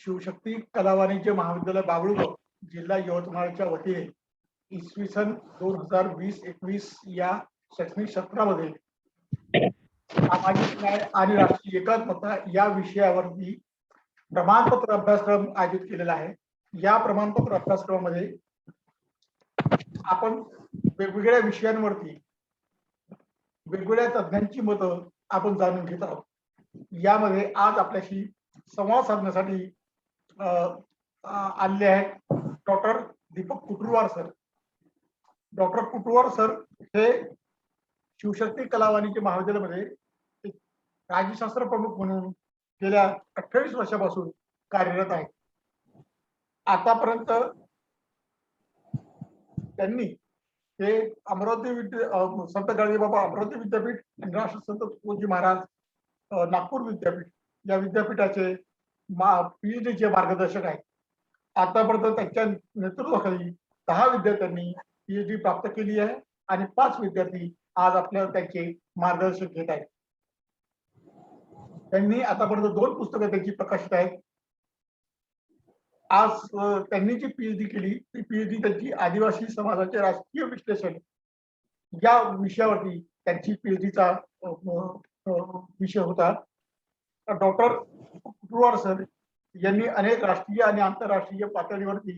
शिवशक्ती कला वाणिज्य महाविद्यालय बाबुळगाव जिल्हा यवतमाळच्या वतीने इसवी सन 2020-21 या शैक्षणिक सत्रामध्ये सामाजिक न्याय आणि राष्ट्रीय एकात्मता या विषयावरती प्रमाणपत्र अभ्यासक्रम आयोजित केलेला आहे। या प्रमाणपत्र अभ्यासक्रमामध्ये आपण वेगवेगळ्या विषयांवरती वेगवेगळ्या तज्ञांची मतं आपण जाणून घेत आहोत। यामध्ये आज आपल्याशी संवाद साधण्यासाठी आले आहेत doctor Deepak Kuturwar sir. Doctor Kuturwar sir हे शिवशक्ती कला वाणिज्य महाविद्यालयामध्ये एक राज्यशास्त्र प्रमुख म्हणून गेल्या 28 वर्षापासून कार्यरत आहेत। आतापर्यंत त्यांनी हे अमरावती संत गाडगेबाबा अमरावती विद्यापीठ आणि राष्ट्रसंत तुकोजी महाराज नागपूर विद्यापीठ या विद्यापीठाचे पीएचडीचे मार्गदर्शक आहेत। आतापर्यंत त्यांच्या नेतृत्वाखाली 10 विद्यार्थ्यांनी पीएचडी प्राप्त केली आहे आणि 5 विद्यार्थी आज आपल्याला त्यांचे मार्गदर्शन घेत आहेत। त्यांनी आतापर्यंत 2 पुस्तकं त्यांची प्रकाशित आहेत। आज त्यांनी जी पीएचडी केली ती पीएचडी त्यांची आदिवासी समाजाचे राजकीय विश्लेषण या विषयावरती त्यांची पीएचडीचा विषय होता। डॉक्टर कुटुरवार सर यांनी अनेक राष्ट्रीय आणि आंतरराष्ट्रीय पातळीवरती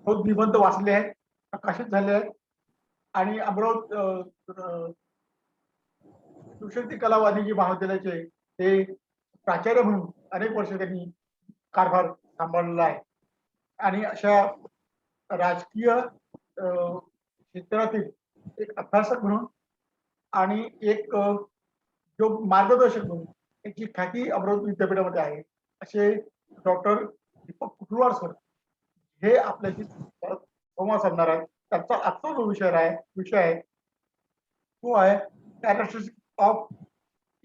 निबंध वाचले आहेत, प्रकाशित झाले आहेत आणि अमरावती शिवशक्ती कला वाणिज्य महाविद्यालयाचे ते प्राचार्य म्हणून अनेक वर्ष त्यांनी कारभार सांभाळलेला आहे आणि अशा राजकीय क्षेत्रातील एक अभ्यासक म्हणून आणि एक जो मार्गदर्शक म्हणून त्याची ख्याती अमरावती विद्यापीठामध्ये आहे। असे डॉक्टर दीपक कुटुरवार सर हे आपल्याशी संवाद साधणार आहेत। त्यांचा आजचा जो विषय आहे तो आहे characteristics of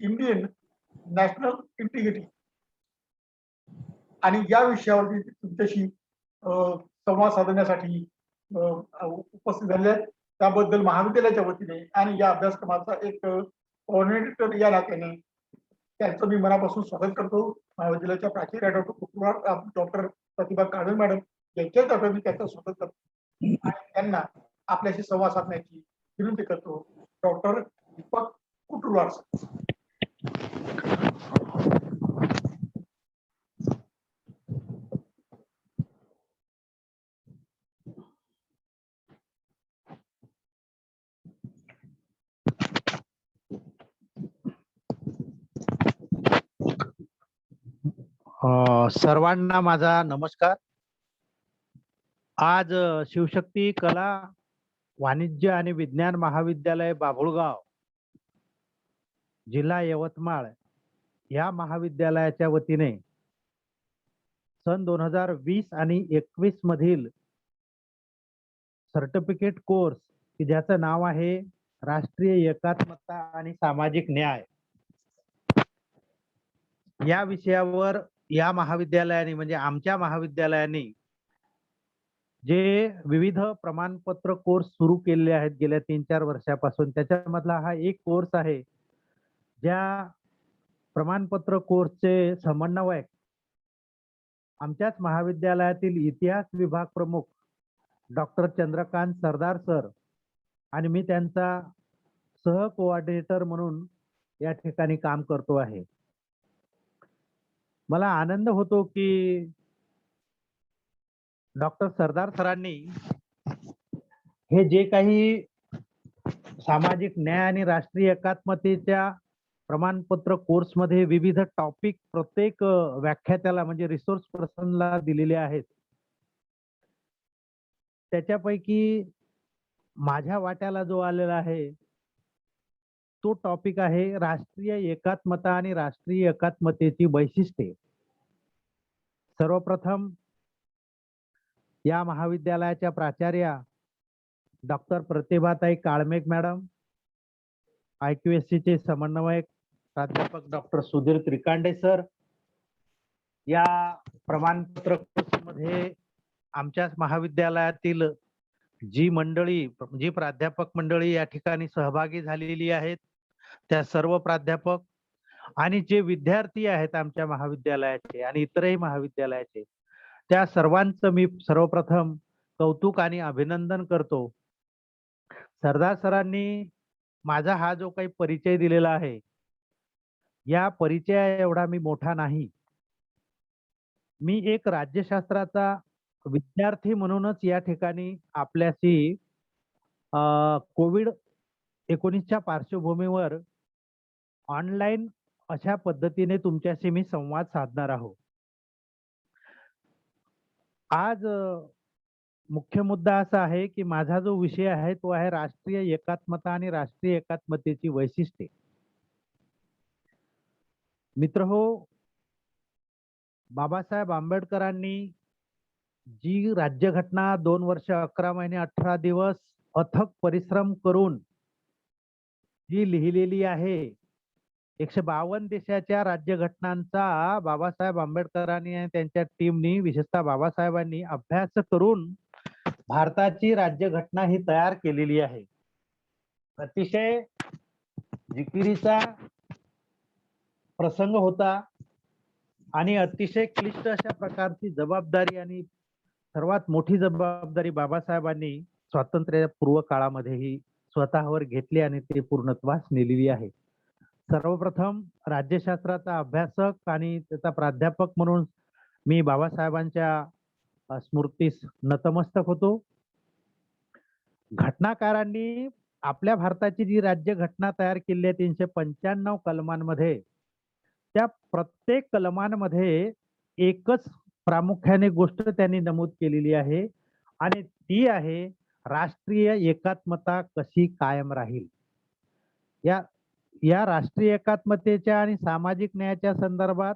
Indian national integrity आणि या विषयावरती तुमच्याशी संवाद साधण्यासाठी उपस्थित झाले आहेत। त्याबद्दल महाविद्यालयाच्या वतीने आणि या अभ्यासक्रमाचा एक कोऑर्डिनेटर या नात्याने त्यांचं मी मनापासून स्वागत करतो। महाविद्यालयाच्या प्राचार्य डॉक्टर कुटुरवार डॉक्टर प्रतिभा काळे मॅडम यांच्या तर्फे मी त्यांचं स्वागत करतो आणि त्यांना आपल्याशी संवाद साधण्याची विनंती करतो। Doctor Deepak Kuturwar sir. सर्वांना माझा नमस्कार। आज शिवशक्ती कला वाणिज्य आणि विज्ञान महाविद्यालय बाभुळगाव जिल्हा यवतमाळ या महाविद्यालयाच्या वतीने सन 2020 आणि 21 मधील सर्टिफिकेट कोर्स की ज्याचं नाव आहे राष्ट्रीय एकात्मता आणि सामाजिक न्याय या विषयावर या महाविद्यालयाने म्हणजे आमच्या महाविद्यालयाने जे विविध प्रमाणपत्र कोर्स सुरू केलेले आहेत गेल्या 3-4 वर्षापासून, त्याच्यामधला हा एक कोर्स आहे। ज्या प्रमाणपत्र कोर्सचे समन्वयक आमच्याच महाविद्यालयातील इतिहास विभाग प्रमुख डॉक्टर चंद्रकांत सरदार सर आणि मी त्यांचा सह कोऑर्डिनेटर म्हणून या ठिकाणी काम करतो आहे। मला आनंद होतो की डॉक्टर सरदार सरांनी हे जे काही सामाजिक न्याय आणि राष्ट्रीय एकात्मतेच्या प्रमाणपत्र कोर्स मध्ये विविध टॉपिक प्रत्येक व्याख्यात्याला म्हणजे रिसोर्स पर्सनला दिलेले आहेत, त्याच्यापैकी माझ्या वाट्याला जो आलेला आहे तो टॉपिक आहे राष्ट्रीय एकात्मता आणि राष्ट्रीय एकात्मतेची वैशिष्ट्ये। सर्वप्रथम या महाविद्यालयाच्या प्राचार्या डॉक्टर प्रतिभाताई काळमेघ मॅडम, IQSC चे समन्वयक प्राध्यापक डॉक्टर सुधीर त्रिकांडे सर, या प्रमाणपत्र कोर्समध्ये आमच्या महाविद्यालयातील जी प्राध्यापक मंडळी या ठिकाणी सहभागी झालेली आहेत त्या सर्व प्राध्यापक आणि जे विद्यार्थी आहेत आमच्या महाविद्यालयाचे आणि इतरही महाविद्यालयाचे, त्या सर्वांचं मी सर्वप्रथम कौतुक आणि अभिनंदन करतो. सरदार सरांनी माझा हा जो काही परिचय दिलेला आहे, या परिचया एवढा मी मोठा नाही. मी एक राज्यशास्त्राचा विद्यार्थी म्हणूनच या ठिकाणी आपल्याशी कोविड-19च्या पार्श्वभूमीवर ऑनलाईन अशा पद्धतीने तुमच्याशी मी संवाद साधणार आहोत. आज मुख्य मुद्दा असा आहे, की माझा जो विषय आहे तो आहे राष्ट्रीय एकात्मता आणि राष्ट्रीय एकात्मतेची वैशिष्ट्ये. मित्रहो, बाबासाहेब आंबेडकरांनी जी राज्यघटना 2 वर्ष 11 महिने 18 दिवस अथक परिश्रम करून जी लिहिलेली आहे, 152 देशाच्या राज्यघटनांचा बाबासाहेब आंबेडकरांनी आणि त्यांच्या टीमनी, विशेषतः बाबासाहेबांनी अभ्यास करून भारताची राज्यघटना ही तयार केलेली आहे. अतिशय जिकिरीचा प्रसंग होता आणि अतिशय क्लिष्ट अशा प्रकारची जबाबदारी आणि सर्वात मोठी जबाबदारी बाबासाहेबांनी स्वातंत्र्यपूर्व काळामध्येही स्वतःवर घेतली आणि ते पूर्णत्वास नेलेली आहे. सर्वप्रथम राज्यशास्त्राचा अभ्यासक आणि त्याचा प्राध्यापक म्हणून मी बाबासाहेबांच्या स्मृतीस नतमस्तक होतो. घटनाकारांनी आपल्या भारताची जी राज्यघटना तयार केली आहे 395 कलमांमध्ये, त्या प्रत्येक कलमांमध्ये एकच प्रामुख्याने गोष्ट त्यांनी नमूद केलेली आहे आणि ती आहे राष्ट्रीय एकात्मता कशी कायम राहील. या या राष्ट्रीय एकात्मतेच्या आणि सामाजिक न्यायाच्या संदर्भात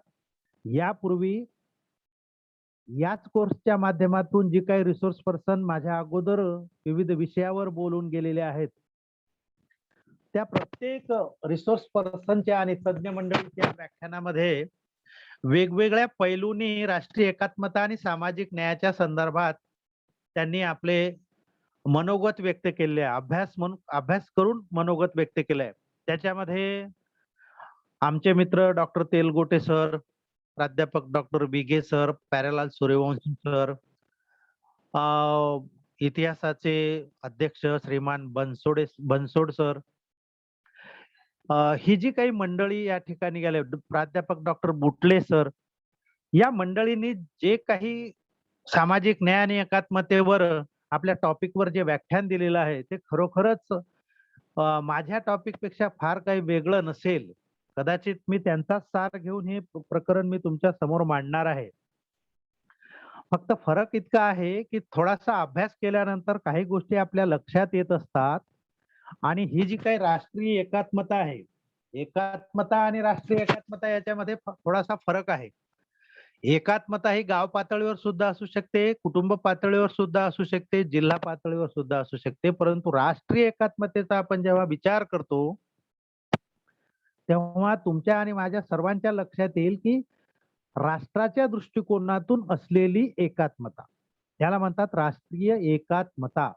यापूर्वी याच कोर्सच्या माध्यमातून जी काही रिसोर्स पर्सन माझ्या अगोदर विविध विषयावर बोलून गेलेले आहेत, त्या प्रत्येक रिसोर्स पर्सनच्या आणि तज्ञ मंडळीच्या व्याख्यानामध्ये वेगवेगळ्या पैलूंनी राष्ट्रीय एकात्मता आणि सामाजिक न्यायाच्या संदर्भात त्यांनी आपले मनोगत व्यक्त केले आहे. अभ्यास करून मनोगत व्यक्त केलंय. त्याच्यामध्ये आमचे मित्र डॉक्टर तेलगोटे सर, प्राध्यापक doctor Bige sir, Pyarelal Suryavanshi sir, इतिहासाचे अध्यक्ष श्रीमान बनसोड सर, ही जी काही मंडळी या ठिकाणी गेले, प्राध्यापक डॉक्टर बुटले सर, या मंडळींनी जे काही सामाजिक न्याय आणि एकात्मतेवर आपल्या टॉपिकवर जे व्याख्यान दिलेलं आहे ते खरोखरच माझ्या टॉपिक पेक्षा फार काही वेगळं नसेल. कदाचित मी त्यांचाच सार घेऊन हे प्रकरण मी तुमच्या समोर मांडणार आहे. फक्त फरक इतका आहे की थोडासा अभ्यास केल्यानंतर काही गोष्टी आपल्या लक्षात येत असतात आणि ही जी काही राष्ट्रीय एकात्मता आहे, एकात्मता आणि राष्ट्रीय एकात्मता याच्यामध्ये थोडासा फरक आहे. एकात्मता ही गाव पातळीवर सुद्धा असू शकते, कुटुंब पातळीवर सुद्धा असू शकते, जिल्हा पातळीवर सुद्धा असू शकते. परंतु राष्ट्रीय एकात्मतेचा आपण जेव्हा विचार करतो तेव्हा तुमच्या आणि माझ्या सर्वांच्या लक्षात येईल की राष्ट्राच्या दृष्टिकोनातून असलेली एकात्मता, त्याला म्हणतात राष्ट्रीय एकात्मता.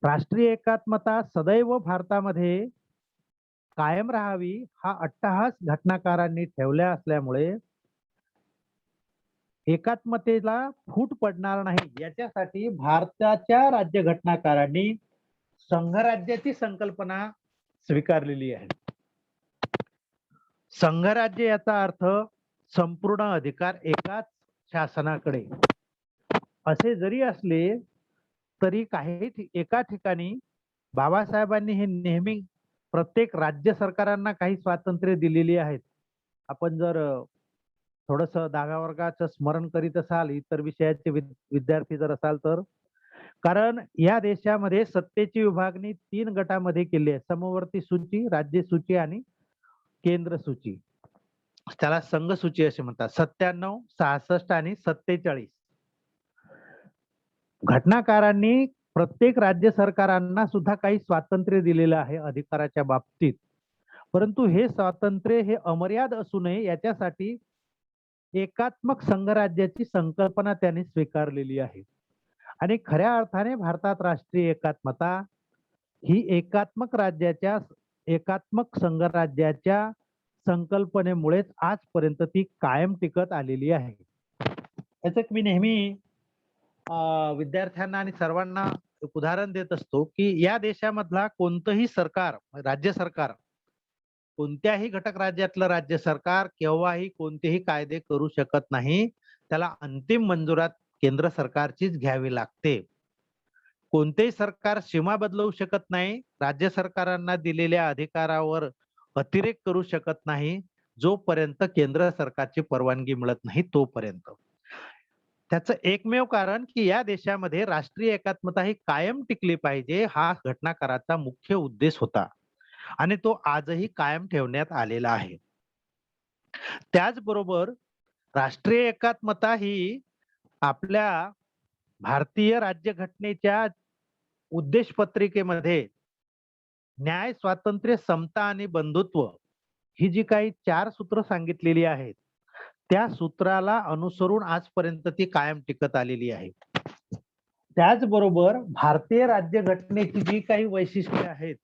राष्ट्रीय एकात्मता सदैव भारतामध्ये कायम राहावी हा अट्टहास घटनाकारांनी ठेवला असल्यामुळे एकात्मतेला फूट पडणार नाही याच्यासाठी भारताच्या राज्यघटनाकारांनी संघराज्याची संकल्पना स्वीकारलेली आहे. संघराज्य याचा अर्थ संपूर्ण अधिकार एकाच शासनाकडे. असे जरी असले तरी एका ठिकाणी बाबासाहेबांनी हे नेहमी प्रत्येक राज्य सरकारांना काही स्वातंत्र्य दिलेली आहेत. आपण जर थोडस 10व्या वर्गाचं स्मरण करीत असाल, इतर विषयाचे विद्यार्थी जर असाल तर, कारण या देशामध्ये सत्तेची विभागणी 3 गटामध्ये केली आहे. समवर्ती सूची, राज्य सूची आणि केंद्र सूची. त्याला संघ सूची असे म्हणतात. 97, 66 आणि 47. घटनाकारांनी प्रत्येक राज्य सरकारांना सुद्धा काही स्वातंत्र्य दिलेलं आहे अधिकाराच्या बाबतीत. परंतु हे स्वातंत्र्य हे अमर्याद असू नये याच्यासाठी एकात्मक संघराज्याची संकल्पना त्यांनी स्वीकारलेली आहे. आणि खऱ्या अर्थाने भारतात राष्ट्रीय एकात्मता ही एकात्मक संघराज्याच्या संकल्पनेमुळेच आजपर्यंत ती कायम टिकत आलेली आहे. याचं मी नेहमी विद्यार्थ्यांना आणि सर्वांना एक उदाहरण देत असतो, की या देशामधला कोणतंही सरकार, राज्य सरकार, कोणत्याही घटक राज्यातलं राज्य सरकार केव्हाही कोणतेही कायदे करू शकत नाही. त्याला अंतिम मंजुरात केंद्र सरकारचीच घ्यावी लागते. कोणतेही सरकार सीमा बदलवू शकत नाही. राज्य सरकारांना दिलेल्या अधिकारावर अतिरेक करू शकत नाही. जोपर्यंत केंद्र सरकारची परवानगी मिळत नाही तोपर्यंत. त्याचं एकमेव कारण, की या देशामध्ये राष्ट्रीय एकात्मता ही कायम टिकली पाहिजे, हा घटनाकाराचा मुख्य उद्देश होता आणि तो आजही कायम ठेवण्यात आलेला आहे. त्याचबरोबर राष्ट्रीय एकात्मता ही आपल्या भारतीय राज्यघटनेच्या उद्देश पत्रिकेमध्ये न्याय, स्वातंत्र्य, समता आणि बंधुत्व ही जी काही 4 सूत्र सांगितलेली आहेत, त्या सूत्राला अनुसरून आजपर्यंत ती कायम टिकत आलेली आहे. त्याचबरोबर भारतीय राज्यघटनेची जी काही वैशिष्ट्ये आहेत,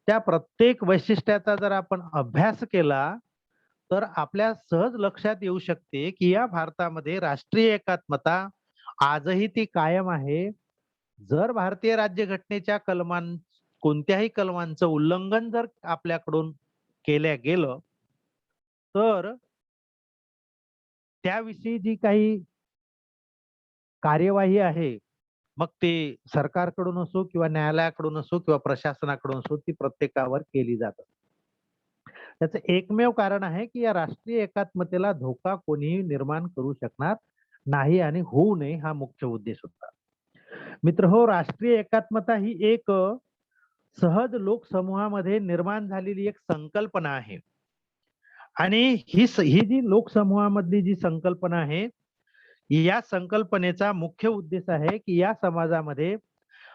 त्या प्रत्येक वैशिष्ट्याचा जर आपण अभ्यास केला, तर आपल्या सहज लक्षात येऊ शकते, की या भारतामध्ये राष्ट्रीय एकात्मता आजही ती कायम आहे. जर भारतीय राज्यघटनेच्या कोणत्याही कलमांचं उल्लंघन जर आपल्याकडून केल्या गेलं, तर त्याविषयी जी काही कार्यवाही आहे, मग ते सरकारकडून असो किंवा न्यायालयाकडून असो किंवा प्रशासनाकडून असो, ती प्रत्येकावर केली जातात. त्याचं एकमेव कारण आहे, की या राष्ट्रीय एकात्मतेला धोका कोणीही निर्माण करू शकणार नाही आणि होऊ नये, हा मुख्य उद्देश होता. मित्रहो, राष्ट्रीय एकात्मता ही एक सहज लोकसमूहामध्ये निर्माण झालेली एक संकल्पना आहे आणि ही जी लोकसमूहामधली जी संकल्पना आहे, या संकल्पनेचा मुख्य उद्देश आहे, की या समाजामध्ये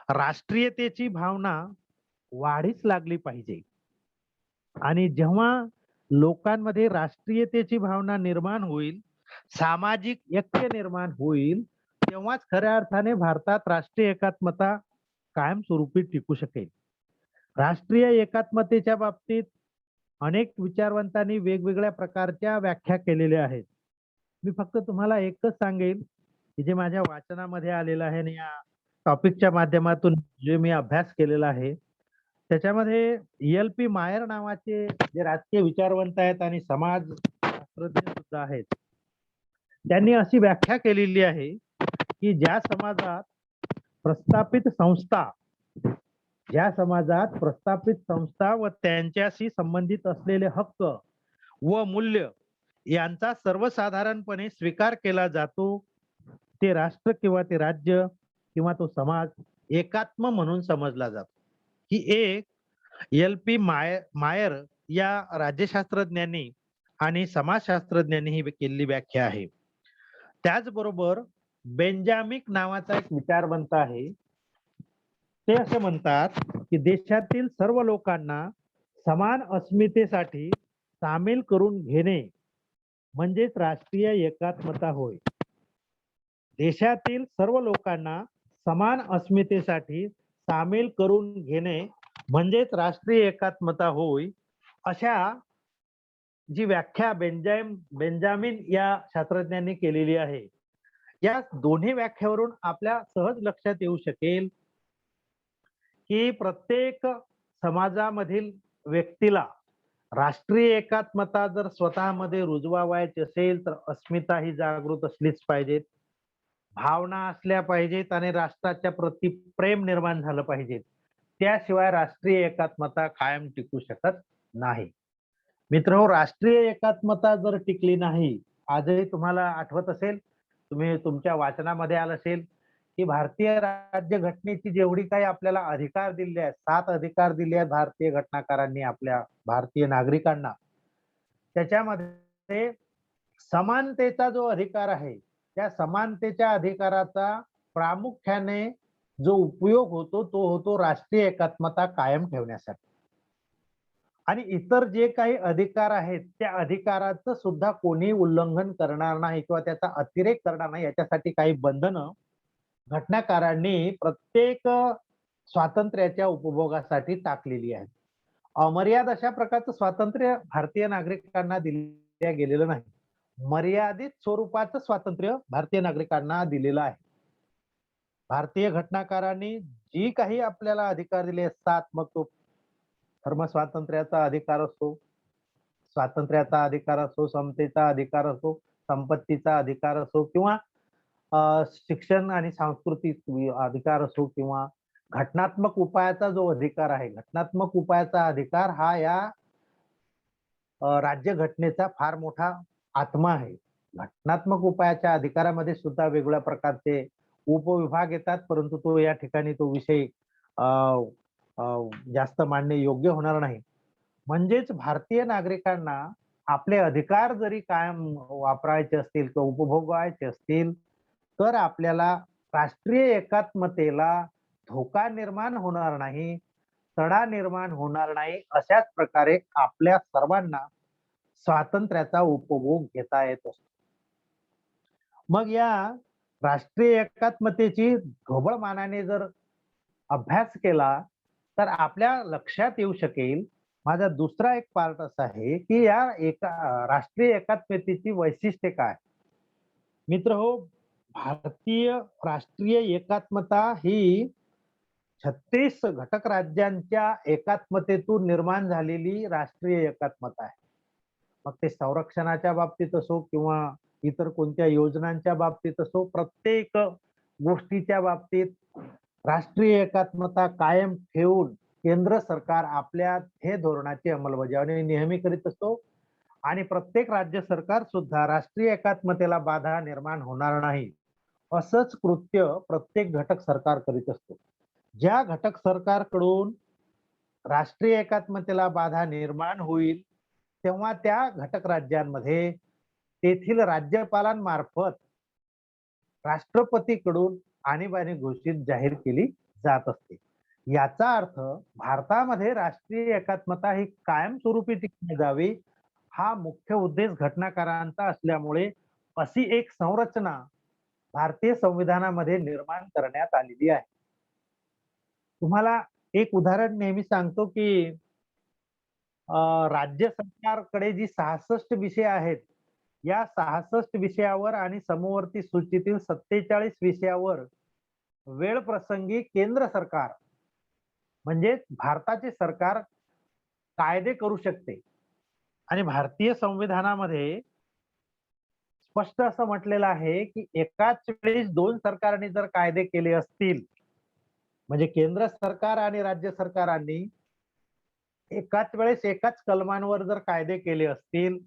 राष्ट्रीयतेची भावना वाढीस लागली पाहिजे आणि जेव्हा लोकांमध्ये राष्ट्रीयतेची भावना निर्माण होईल, सामाजिक ऐक्य निर्माण होईल, तेव्हाच खऱ्या अर्थाने भारतात राष्ट्रीय एकात्मता कायमस्वरूपी टिकू शकेल. राष्ट्रीय एकात्मतेच्या बाबतीत अनेक विचारवंतांनी वेगवेगळ्या प्रकारच्या व्याख्या केलेल्या आहेत. मी फक्त तुम्हाला एकच सांगेल, की जे माझ्या वाचनामध्ये आलेलं आहे आणि या टॉपिकच्या माध्यमातून जे मी अभ्यास केलेला आहे, त्याच्यामध्ये एल.पी. मायर नावाचे जे राजकीय विचारवंत आहेत आणि समाजशास्त्रज्ञ सुद्धा आहेत, त्यांनी अशी व्याख्या केलेली आहे, की ज्या समाजात प्रस्थापित संस्था व त्यांच्याशी संबंधित असलेले हक्क व मूल्य यांचा सर्वसाधारणपणे स्वीकार केला जातो, ते राष्ट्र किंवा ते राज्य किंवा तो समाज एकात्म म्हणून समजला जातो. ही एक एल.पी. मायर या राज्यशास्त्रज्ञांनी आणि समाजशास्त्रज्ञांनी ही केलेली व्याख्या आहे. त्याचबरोबर बेंजामिक नावाचा एक विचारवंत आहे. ते असे म्हणतात, की देशातील सर्व लोकांना समान अस्मितेसाठी सामील करून घेणे म्हणजेच राष्ट्रीय एकात्मता होय. देशातील सर्व लोकांना समान अस्मितेसाठी सामील करून घेणे म्हणजेच राष्ट्रीय एकात्मता होय, अशा जी व्याख्या बेंजामिन या शास्त्रज्ञांनी केलेली आहे. या दोन्ही व्याख्यावरून आपल्या सहज लक्षात येऊ शकेल, की प्रत्येक समाजामधील व्यक्तीला राष्ट्रीय एकात्मता जर स्वतःमध्ये रुजवायची असेल, तर अस्मिता ही जागृत असलीच पाहिजेत, भावना असल्या पाहिजेत आणि राष्ट्राच्या प्रती प्रेम निर्माण झालं पाहिजे. त्याशिवाय राष्ट्रीय एकात्मता कायम टिकू शकत नाही. मित्रहो, राष्ट्रीय एकात्मता जर टिकली नाही, आजही तुम्हाला आठवत असेल, तुम्ही तुमच्या वाचनामध्ये आलं असेल, की भारतीय राज्यघटनेची जेवढी काही आपल्याला अधिकार दिले आहेत, 7 अधिकार दिले आहेत भारतीय घटनाकारांनी आपल्या भारतीय नागरिकांना, त्याच्यामध्ये समानतेचा जो अधिकार आहे, त्या समानतेच्या अधिकाराचा प्रामुख्याने जो उपयोग होतो, तो होतो राष्ट्रीय एकात्मता कायम ठेवण्यासाठी. आणि इतर जे काही अधिकार आहेत, त्या अधिकाराचं सुद्धा कोणी उल्लंघन करणार नाही किंवा त्याचा अतिरेक करणार नाही, याच्यासाठी काही बंधनं घटनाकारांनी प्रत्येक स्वातंत्र्याच्या उपभोगासाठी टाकलेली आहेत. अमर्याद अशा प्रकारचं स्वातंत्र्य भारतीय नागरिकांना दिल्या गेलेलं नाही. मर्यादित स्वरूपाचं स्वातंत्र्य भारतीय नागरिकांना दिलेलं आहे. भारतीय घटनाकारांनी जी काही आपल्याला अधिकार दिले असतात, मग तो धर्म स्वातंत्र्याचा अधिकार असो, स्वातंत्र्याचा अधिकार असो, समतेचा अधिकार असो, संपत्तीचा अधिकार असो किंवा शिक्षण आणि सांस्कृतिक अधिकार असो किंवा घटनात्मक उपायाचा जो अधिकार आहे, घटनात्मक उपायाचा अधिकार हा या राज्यघटनेचा फार मोठा आत्मा आहे. घटनात्मक उपायाच्या अधिकारामध्ये सुद्धा वेगवेगळ्या प्रकारचे उपविभाग येतात, परंतु तो या ठिकाणी तो विषय अ, अ, जास्त मांडणे योग्य होणार नाही. म्हणजेच भारतीय नागरिकांना आपले अधिकार जरी कायम वापरायचे असतील किंवा उपभोगायचे असतील, तर आपल्याला राष्ट्रीय एकात्मतेला धोका निर्माण होणार नाही, तडा निर्माण होणार नाही, अशाच प्रकारे आपल्या सर्वांना स्वातंत्र्याचा उपभोग घेता येत असतो. मग या राष्ट्रीय एकात्मतेची ढोबळमानाने जर अभ्यास केला, तर आपल्या लक्षात येऊ शकेल. माझा दुसरा एक पार्ट असा आहे, की या राष्ट्रीय एकात्मतेची वैशिष्ट्ये काय? मित्रहो, भारतीय राष्ट्रीय एकात्मता ही 36 घटक राज्यांच्या एकात्मतेतून निर्माण झालेली राष्ट्रीय एकात्मता आहे. मग ते संरक्षणाच्या बाबतीत असो किंवा इतर कोणत्या योजनांच्या बाबतीत असो, प्रत्येक गोष्टीच्या बाबतीत राष्ट्रीय एकात्मता कायम ठेवून केंद्र सरकार आपल्या हे धोरणाची अंमलबजावणी नेहमी करीत असतो आणि प्रत्येक राज्य सरकार सुद्धा राष्ट्रीय एकात्मतेला बाधा निर्माण होणार नाही असंच कृत्य प्रत्येक घटक सरकार करीत असतो. ज्या घटक सरकारकडून राष्ट्रीय एकात्मतेला बाधा निर्माण होईल, तेव्हा त्या घटक राज्यांमध्ये तेथील राज्यपालांमार्फत राष्ट्रपतीकडून आणीबाणी घोषित जाहीर केली जात असते. याचा अर्थ भारतामध्ये राष्ट्रीय एकात्मता ही कायमस्वरूपी टिकली जावी, हा मुख्य उद्देश घटनाकारांचा असल्यामुळे अशी एक संरचना भारतीय संविधानामध्ये निर्माण करण्यात आलेली आहे. तुम्हाला एक उदाहरण नेहमी सांगतो, की राज्य सरकारकडे जी 66 विषय आहेत, या 66 विषयावर आणि समवर्ती सूचीतील 47 विषयावर वेळ प्रसंगी केंद्र सरकार म्हणजे भारताचे सरकार कायदे करू शकते आणि भारतीय संविधानामध्ये स्पष्ट असं म्हटलेलं आहे, की एकाच वेळेस 2 सरकारने जर कायदे केले असतील, म्हणजे केंद्र सरकार आणि राज्य सरकारांनी एकाच वेळेस एकाच कलमांवर जर कायदे केले असतील,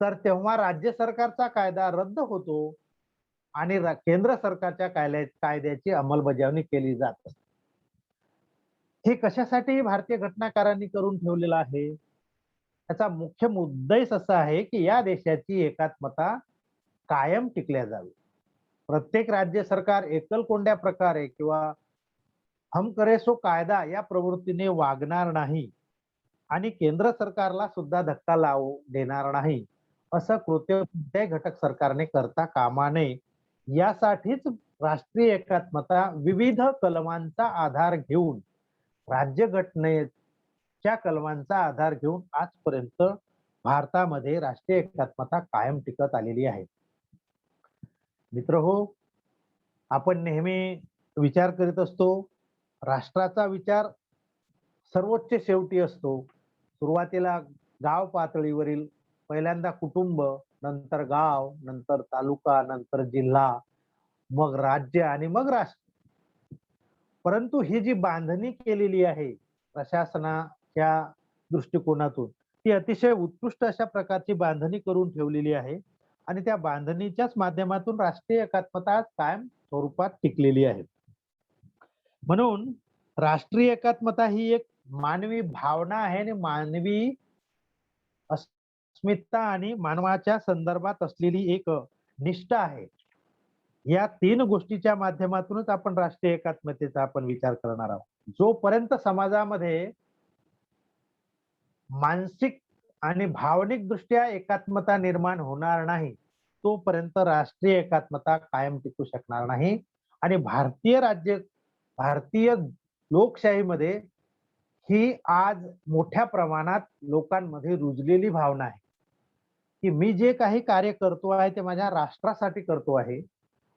तर तेव्हा राज्य सरकारचा कायदा रद्द होतो आणि केंद्र सरकारच्या कायद्याची अंमलबजावणी केली जात असते. हे कशासाठी भारतीय घटनाकारांनी करून ठेवलेलं आहे? त्याचा मुख्य उद्देश असा आहे, की या देशाची एकात्मता कायम टिकल्या जावी. प्रत्येक राज्य सरकार एकलकोंड्या प्रकारे किंवा हम करे सो कायदा या प्रवृत्तीने वागणार नाही आणि केंद्र सरकारला सुद्धा धक्का लावू देणार नाही, असं कृत्य कोणत्याही घटक सरकारने करता कामा नये. यासाठीच राष्ट्रीय एकात्मता विविध कलमांचा आधार घेऊन, राज्यघटनेच्या कलमांचा आधार घेऊन आजपर्यंत भारतामध्ये राष्ट्रीय एकात्मता कायम टिकत आलेली आहे. मित्रहो, आपण नेहमी विचार करीत असतो, राष्ट्राचा विचार सर्वोच्च शेवटी असतो. सुरुवातीला गाव पातळीवरील पहिल्यांदा कुटुंब, नंतर गाव, नंतर तालुका, नंतर जिल्हा, मग राज्य आणि मग राष्ट्र. परंतु ही जी बांधणी केलेली आहे प्रशासनाच्या दृष्टिकोनातून, ती अतिशय उत्कृष्ट अशा प्रकारची बांधणी करून ठेवलेली आहे आणि त्या बांधणीच्याच माध्यमातून राष्ट्रीय एकात्मता कायम स्वरूपात टिकलेली आहे. म्हणून राष्ट्रीय एकात्मता ही एक मानवी भावना आहे आणि मानवी अस्मिता आणि मानवाच्या संदर्भात असलेली एक निष्ठा आहे. या 3 गोष्टीच्या माध्यमातूनच आपण राष्ट्रीय एकात्मतेचा आपण विचार करणार आहोत. जोपर्यंत समाजामध्ये मानसिक आणि भावनिक दृष्ट्या एकात्मता निर्माण होणार नाही, तोपर्यंत राष्ट्रीय एकात्मता कायम टिकू शकणार नाही आणि भारतीय लोकशाहीमध्ये ही आज मोठ्या प्रमाणात लोकांमध्ये रुजलेली भावना आहे, की मी जे काही कार्य करतो आहे ते माझ्या राष्ट्रासाठी करतो आहे.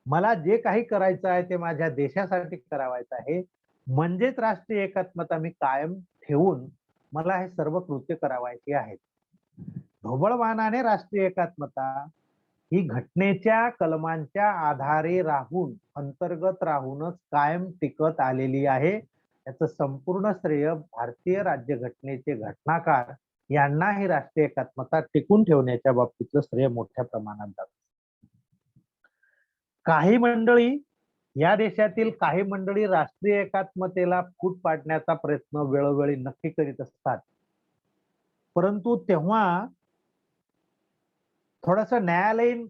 मला जे काही करायचं आहे ते माझ्या देशासाठी करावायचं आहे. म्हणजेच राष्ट्रीय एकात्मता मी कायम ठेवून मला हे सर्व कृत्य करावायची आहेत. ढोबळमानाने राष्ट्रीय एकात्मता ही घटनेच्या कलमांच्या आधारे राहून, अंतर्गत राहूनच कायम टिकत आलेली आहे. याचं संपूर्ण श्रेय भारतीय राज्यघटनेचे घटनाकार यांना ही राष्ट्रीय एकात्मता टिकून ठेवण्याच्या बाबतीतलं श्रेय मोठ्या प्रमाणात जातं. काही मंडळी, या देशातील काही मंडळी राष्ट्रीय एकात्मतेला फूट पाडण्याचा प्रयत्न वेळोवेळी नक्की करीत असतात. परंतु तेव्हा थोडंसं न्यायालयीन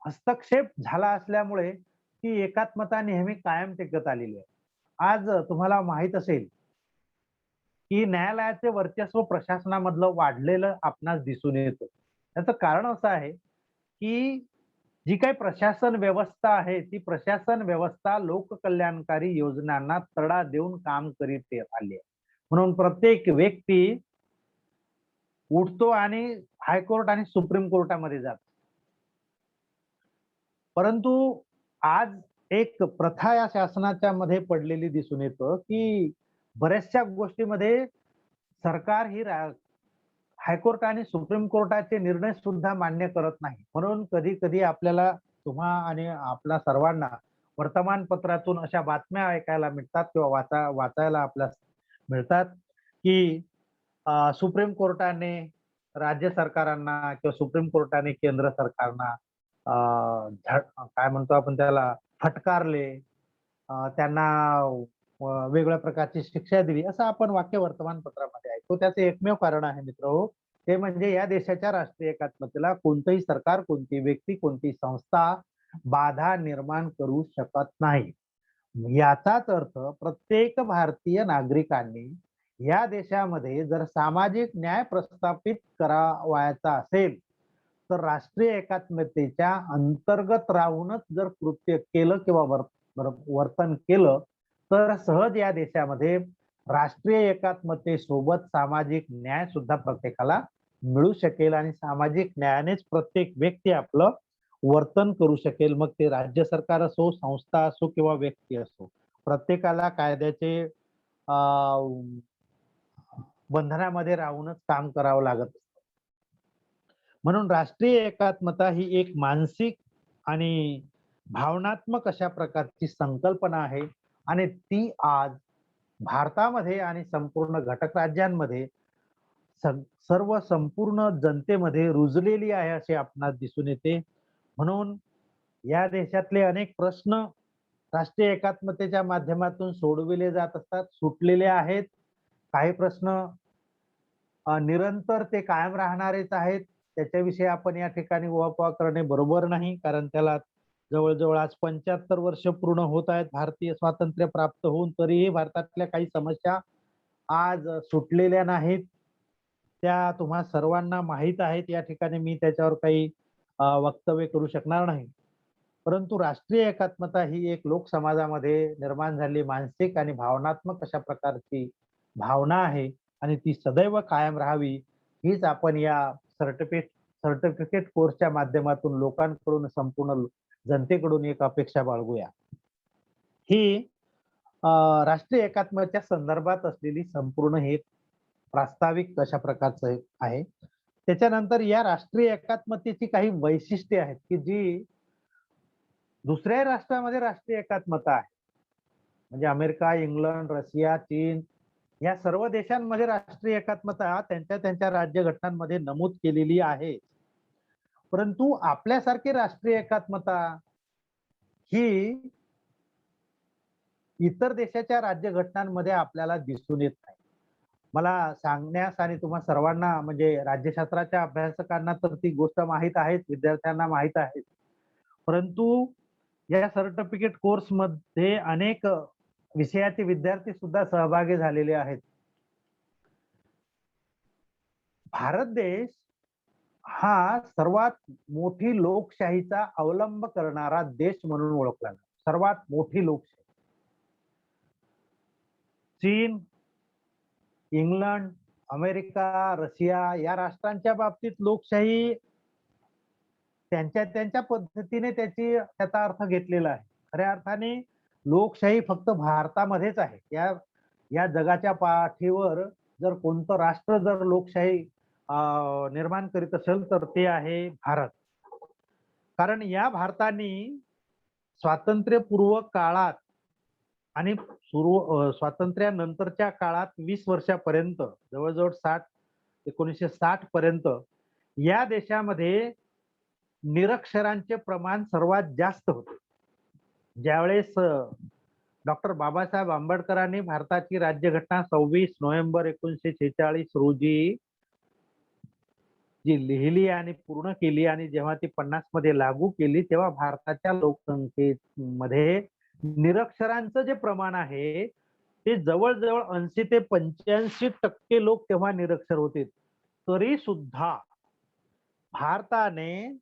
हस्तक्षेप झाला असल्यामुळे ती एकात्मता नेहमी कायम टिकत आलेली आहे. आज तुम्हाला माहित असेल, की न्यायालयाचे वर्चस्व प्रशासनामधलं वाढलेलं आपणास दिसून येतं. त्याचं कारण असं आहे, की जी काही प्रशासन व्यवस्था आहे, ती प्रशासन व्यवस्था लोककल्याणकारी योजनांना तडा देऊन काम करीत आली आहे. म्हणून प्रत्येक व्यक्ती उठतो आणि हायकोर्ट आणि सुप्रीम कोर्टामध्ये जातो. परंतु आज एक प्रथा या शासनाच्या मध्ये पडलेली दिसून येतं, की बऱ्याचशा गोष्टीमध्ये सरकार ही हायकोर्ट आणि सुप्रीम कोर्टाचे निर्णय सुद्धा मान्य करत नाही. म्हणून कधी-कधी आपल्याला तुम्हा आणि आपल्या सर्वांना वर्तमानपत्रातून अशा बातम्या ऐकायला मिळतात किंवा वाचायला आपल्याला मिळतात, की सुप्रीम कोर्टाने राज्य सरकारांना किंवा सुप्रीम कोर्टाने केंद्र सरकारना काय म्हणतो आपण त्याला फटकारले, त्यांना वेगवेगळ्या प्रकारची शिक्षा दिली, असं आपण वाक्य वर्तमानपत्रामध्ये ऐकतो. त्याचे एकमेव कारण आहे मित्रहो, ते म्हणजे या देशाच्या राष्ट्रीय एकात्मतेला कोणतंही सरकार, कोणती व्यक्ती, कोणती संस्था बाधा निर्माण करू शकत नाही. याचाच अर्थ प्रत्येक भारतीय नागरिकांनी या देशामध्ये जर सामाजिक न्याय प्रस्थापित करावायचा असेल, तर राष्ट्रीय एकात्मतेच्या अंतर्गत राहूनच जर कृत्य केलं किंवा वर्तन केलं, तर सहज या देशामध्ये राष्ट्रीय एकात्मतेसोबत सामाजिक न्याय सुद्धा प्रत्येकाला मिळू शकेल आणि सामाजिक न्यायानेच प्रत्येक व्यक्ती आपलं वर्तन करू शकेल. मग ते राज्य सरकार असो, संस्था असो किंवा व्यक्ती असो. प्रत्येकाला कायद्याचे बंधनामध्ये राहूनच काम करावं लागत असतं. म्हणून राष्ट्रीय एकात्मता ही एक मानसिक आणि भावनात्मक अशा प्रकारची संकल्पना आहे आणि ती आज भारतामध्ये आणि संपूर्ण घटक राज्यांमध्ये सर्व संपूर्ण जनतेमध्ये रुजलेली आहे असे आपणास दिसून येते. म्हणून या देशातले अनेक प्रश्न राष्ट्रीय एकात्मतेच्या माध्यमातून सोडविले जात असतात, सुटलेले आहेत. काही प्रश्न निरंतर ते कायम राहणारेच आहेत. त्याच्याविषयी आपण या ठिकाणी उहापोह करणे बरोबर नाही, कारण त्याला जवळ-जवळ आज 75 वर्ष पूर्ण होत आहेत भारतीय स्वातंत्र्य प्राप्त होऊन, तरीही भारतातल्या काही समस्या आज सुटलेल्या नाहीत. त्या तुम्हा सर्वांना माहीत आहेत. या ठिकाणी मी त्याच्यावर काही वक्तव्य करू शकणार नाही. परंतु राष्ट्रीय एकात्मता ही एक लोकसमाजामध्ये निर्माण झालेली मानसिक आणि भावनात्मक अशा प्रकारची भावना आहे आणि ती सदैव कायम राहावी, हीच आपण या सर्टिफिकेट कोर्सच्या माध्यमातून लोकांकडून, संपूर्ण जनतेकडून एक अपेक्षा बाळगूया. ही राष्ट्रीय एकात्मतेच्या संदर्भात असलेली संपूर्ण हे प्रास्ताविक अशा प्रकारचं आहे. त्याच्यानंतर या राष्ट्रीय एकात्मतेची काही वैशिष्ट्ये आहेत, की जी दुसऱ्या राष्ट्रामध्ये राष्ट्रीय एकात्मता आहे. म्हणजे अमेरिका, इंग्लंड, रशिया, चीन या सर्व देशांमध्ये राष्ट्रीय एकात्मता त्यांच्या राज्यघटनांमध्ये नमूद केलेली आहे. परंतु आपल्यासारखी राष्ट्रीय एकात्मता ही इतर देशाच्या राज्यघटनांमध्ये आपल्याला दिसून येत नाही. मला सांगण्यास आणि तुम्हा सर्वांना म्हणजे राज्यशास्त्राच्या अभ्यासकांना तर ती गोष्ट माहीत आहेच, विद्यार्थ्यांना माहीत आहे. परंतु या सर्टिफिकेट कोर्समध्ये अनेक विषयाचे विद्यार्थी सुद्धा सहभागी झालेले आहेत. भारत देश हा सर्वात मोठी लोकशाहीचा अवलंब करणारा देश म्हणून ओळखला जातो. सर्वात मोठी लोकशाही. चीन, इंग्लंड, अमेरिका, रशिया या राष्ट्रांच्या बाबतीत लोकशाही त्यांच्या पद्धतीने त्याचा अर्थ घेतलेला आहे. खऱ्या अर्थाने लोकशाही फक्त भारतामध्येच आहे. या जगाच्या पाठीवर जर कोणतं राष्ट्र जर लोकशाही निर्माण करीत असेल तर ते आहे भारत. कारण या भारताने स्वातंत्र्यपूर्व काळात आणि स्वातंत्र्यानंतरच्या काळात 20 वर्षापर्यंत जवळजवळ 1960 पर्यंत या देशामध्ये निरक्षरांचे प्रमाण सर्वात जास्त होते. ज्यावेळेस डॉक्टर बाबासाहेब आंबेडकरांनी भारताची राज्यघटना 26 नोव्हेंबर 1946 रोजी जी लिहिली आणि पूर्ण केली आणि जेव्हा ती 50 मध्ये लागू केली तेव्हा भारताच्या लोकसंख्येमध्ये निरक्षरांचं जे प्रमाण आहे ते जवळजवळ 80 ते 85% लोक तेव्हा निरक्षर होते. तरी सुद्धा भारताने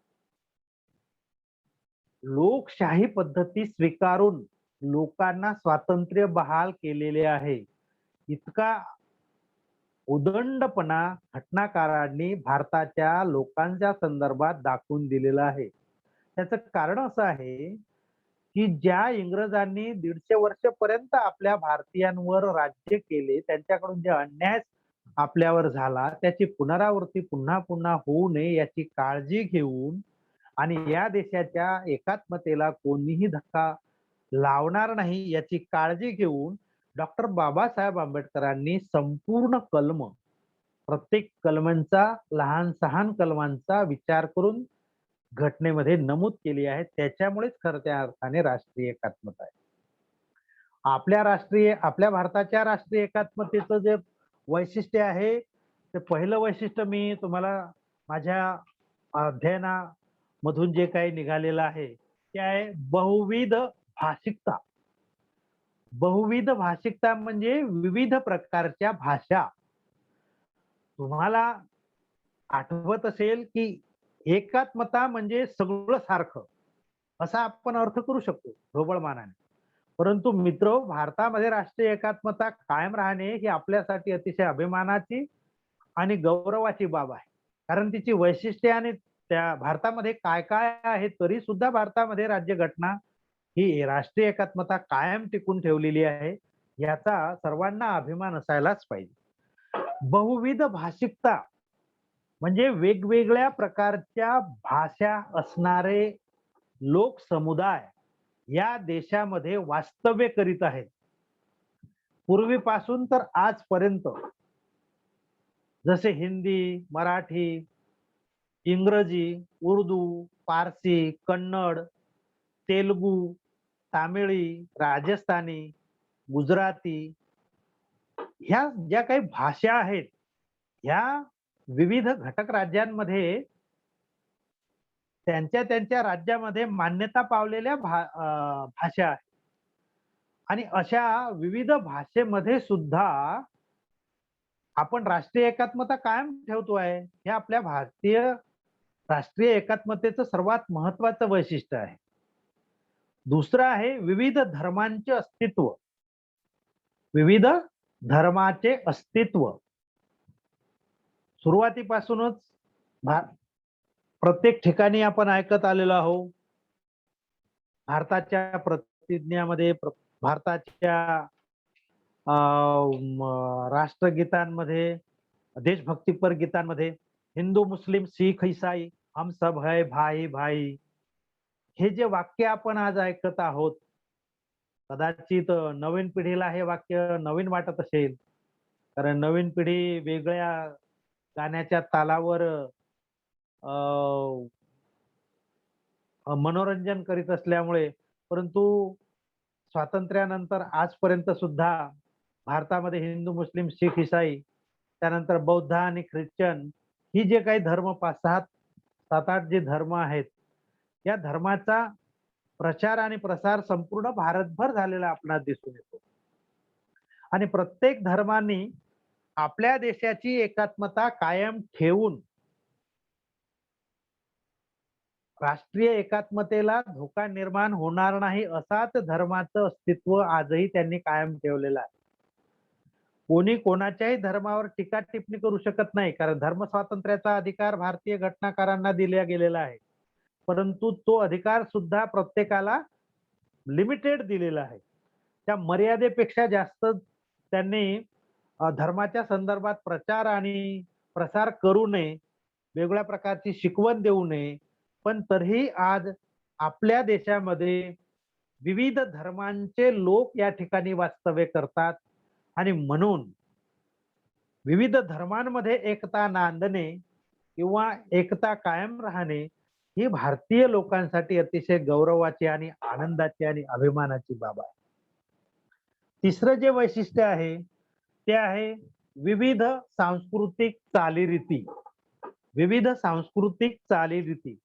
लोकशाही पद्धती स्वीकारून लोकांना स्वातंत्र्य बहाल केलेले आहे. इतका उदंडपणा घटनाकारांनी भारताच्या लोकांच्या संदर्भात दाखवून दिलेला आहे. त्याचं कारण असं आहे की ज्या इंग्रजांनी 150 वर्षपर्यंत आपल्या भारतीयांवर राज्य केले, त्यांच्याकडून जे अन्याय आपल्यावर झाला त्याची पुनरावृत्ती पुन्हा पुन्हा होऊ नये याची काळजी घेऊन आणि या देशाच्या एकात्मतेला कोणीही धक्का लावणार नाही याची काळजी घेऊन डॉक्टर बाबासाहेब आंबेडकरांनी संपूर्ण कलम, प्रत्येक कलमांचा लहान सहान कलमांचा विचार करून घटनेमध्ये नमूद केली आहे. त्याच्यामुळेच खरं त्या अर्थाने राष्ट्रीय एकात्मता आहे. आपल्या भारताच्या राष्ट्रीय एकात्मतेचं जे वैशिष्ट्य आहे ते पहिलं वैशिष्ट्य मी तुम्हाला माझ्या अध्ययनामधून जे काही निघालेलं आहे ते आहे बहुविध भाषिकता. बहुविध भाषिकता म्हणजे विविध प्रकारच्या भाषा. तुम्हाला आठवत असेल की एकात्मता म्हणजे सगळं सारखं असा आपण अर्थ करू शकतो ढोबळ मानाने. परंतु मित्र, भारतामध्ये राष्ट्रीय एकात्मता कायम राहणे ही आपल्यासाठी अतिशय अभिमानाची आणि गौरवाची बाब आहे. कारण तिची वैशिष्ट्ये आणि त्या भारतामध्ये काय काय आहे तरी सुद्धा भारतामध्ये राज्यघटना ही राष्ट्रीय एकात्मता कायम टिकून ठेवलेली आहे. याचा सर्वांना अभिमान असायलाच पाहिजे. बहुविध भाषिकता म्हणजे वेगवेगळ्या प्रकारच्या भाषा असणारे लोक समुदाय या देशामध्ये वास्तव्य करीत आहेत. पूर्वीपासून तर आजपर्यंत जसे हिंदी, मराठी, इंग्रजी, उर्दू, पारसी, कन्नड, तेलुगू, तामिळी, राजस्थानी, गुजराती ह्या ज्या काही भाषा आहेत ह्या विविध घटक राज्यांमध्ये त्यांच्या राज्यामध्ये मान्यता पावलेल्या भाषा आहेत. आणि अशा विविध भाषेमध्ये सुद्धा आपण राष्ट्रीय एकात्मता कायम ठेवतोय. हे आपल्या भारतीय राष्ट्रीय एकात्मतेचं सर्वात महत्वाचं वैशिष्ट्य आहे. दुसरं आहे विविध धर्मांचे अस्तित्व. विविध धर्माचे अस्तित्व सुरुवातीपासूनच प्रत्येक ठिकाणी आपण ऐकत आलेलो आहोत. भारताच्या प्रतिज्ञामध्ये, भारताच्या राष्ट्रगीतांमध्ये, देशभक्तीपर गीतांमध्ये हिंदू, मुस्लिम, शीख, ईसाई हम सब है भाई भाई हे जे वाक्य आपण आज ऐकत आहोत, कदाचित नवीन पिढीला हे वाक्य नवीन वाटत असेल. कारण नवीन पिढी वेगळ्या गाण्याच्या तालावर मनोरंजन करीत असल्यामुळे, परंतु स्वातंत्र्यानंतर आजपर्यंत सुद्धा भारतामध्ये हिंदू, मुस्लिम, शीख, ईसाई त्यानंतर बौद्ध आणि ख्रिश्चन ही जे काही धर्म 7-8 जे धर्म आहेत या धर्माचा प्रचार आणि प्रसार संपूर्ण भारतभर झालेला आपल्याला दिसून येतो. आणि प्रत्येक धर्मानी आपल्या देशाची एकात्मता कायम ठेवून राष्ट्रीय एकात्मतेला धोका निर्माण होणार नाही असाच धर्माचं अस्तित्व आजही त्यांनी कायम ठेवलेलं आहे. कोणी कोणाच्याही धर्मावर टीका टिप्पणी करू शकत नाही, कारण धर्म स्वातंत्र्याचा अधिकार भारतीय घटनाकारांना दिला गेलेला आहे. परंतु तो अधिकार सुद्धा प्रत्येकाला लिमिटेड दिलेला आहे. त्या मर्यादेपेक्षा जास्त त्यांनी धर्माच्या संदर्भात प्रचार आणि प्रसार करू नये, वेगळ्या प्रकारची शिकवण देऊ नये. पण तरीही आज आपल्या देशामध्ये विविध धर्मांचे लोक या ठिकाणी वास्तव्य करतात आणि म्हणून विविध धर्मांमध्ये एकता नांदणे किंवा एकता कायम राहणे ही भारतीय लोकांसाठी अतिशय गौरवाची आणि आनंदाची आणि अभिमानाची बाब आहे. तिसरं जे वैशिष्ट्य आहे ते आहे विविध सांस्कृतिक चालीरीती. विविध सांस्कृतिक चालीरीती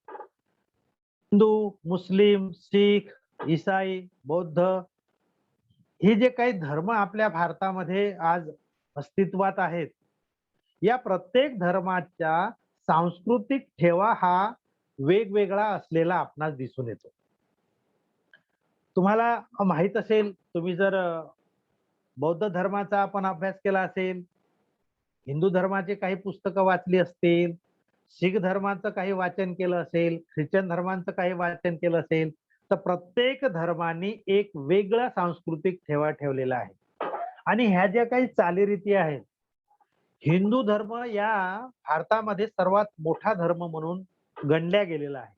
हिंदू, मुस्लिम, शीख, ईसाई, बौद्ध हे जे काही धर्म आपल्या भारतामध्ये आज अस्तित्वात आहेत, या प्रत्येक धर्माच्या सांस्कृतिक ठेवा हा वेगवेगळा असलेला आपणास दिसून येतो. तुम्हाला माहित असेल, तुम्ही जर बौद्ध धर्माचा आपण अभ्यास केला असेल, हिंदू धर्माचे काही पुस्तकं वाचली असतील, शीख धर्माचं काही वाचन केलं असेल, ख्रिश्चन धर्मांचं काही वाचन केलं असेल, तर प्रत्येक धर्माने एक वेगळा सांस्कृतिक ठेवा ठेवलेला आहे. आणि ह्या ज्या काही चालीरीती आहेत, हिंदू धर्म या भारतामध्ये सर्वात मोठा धर्म म्हणून गणल्या गेलेला आहे.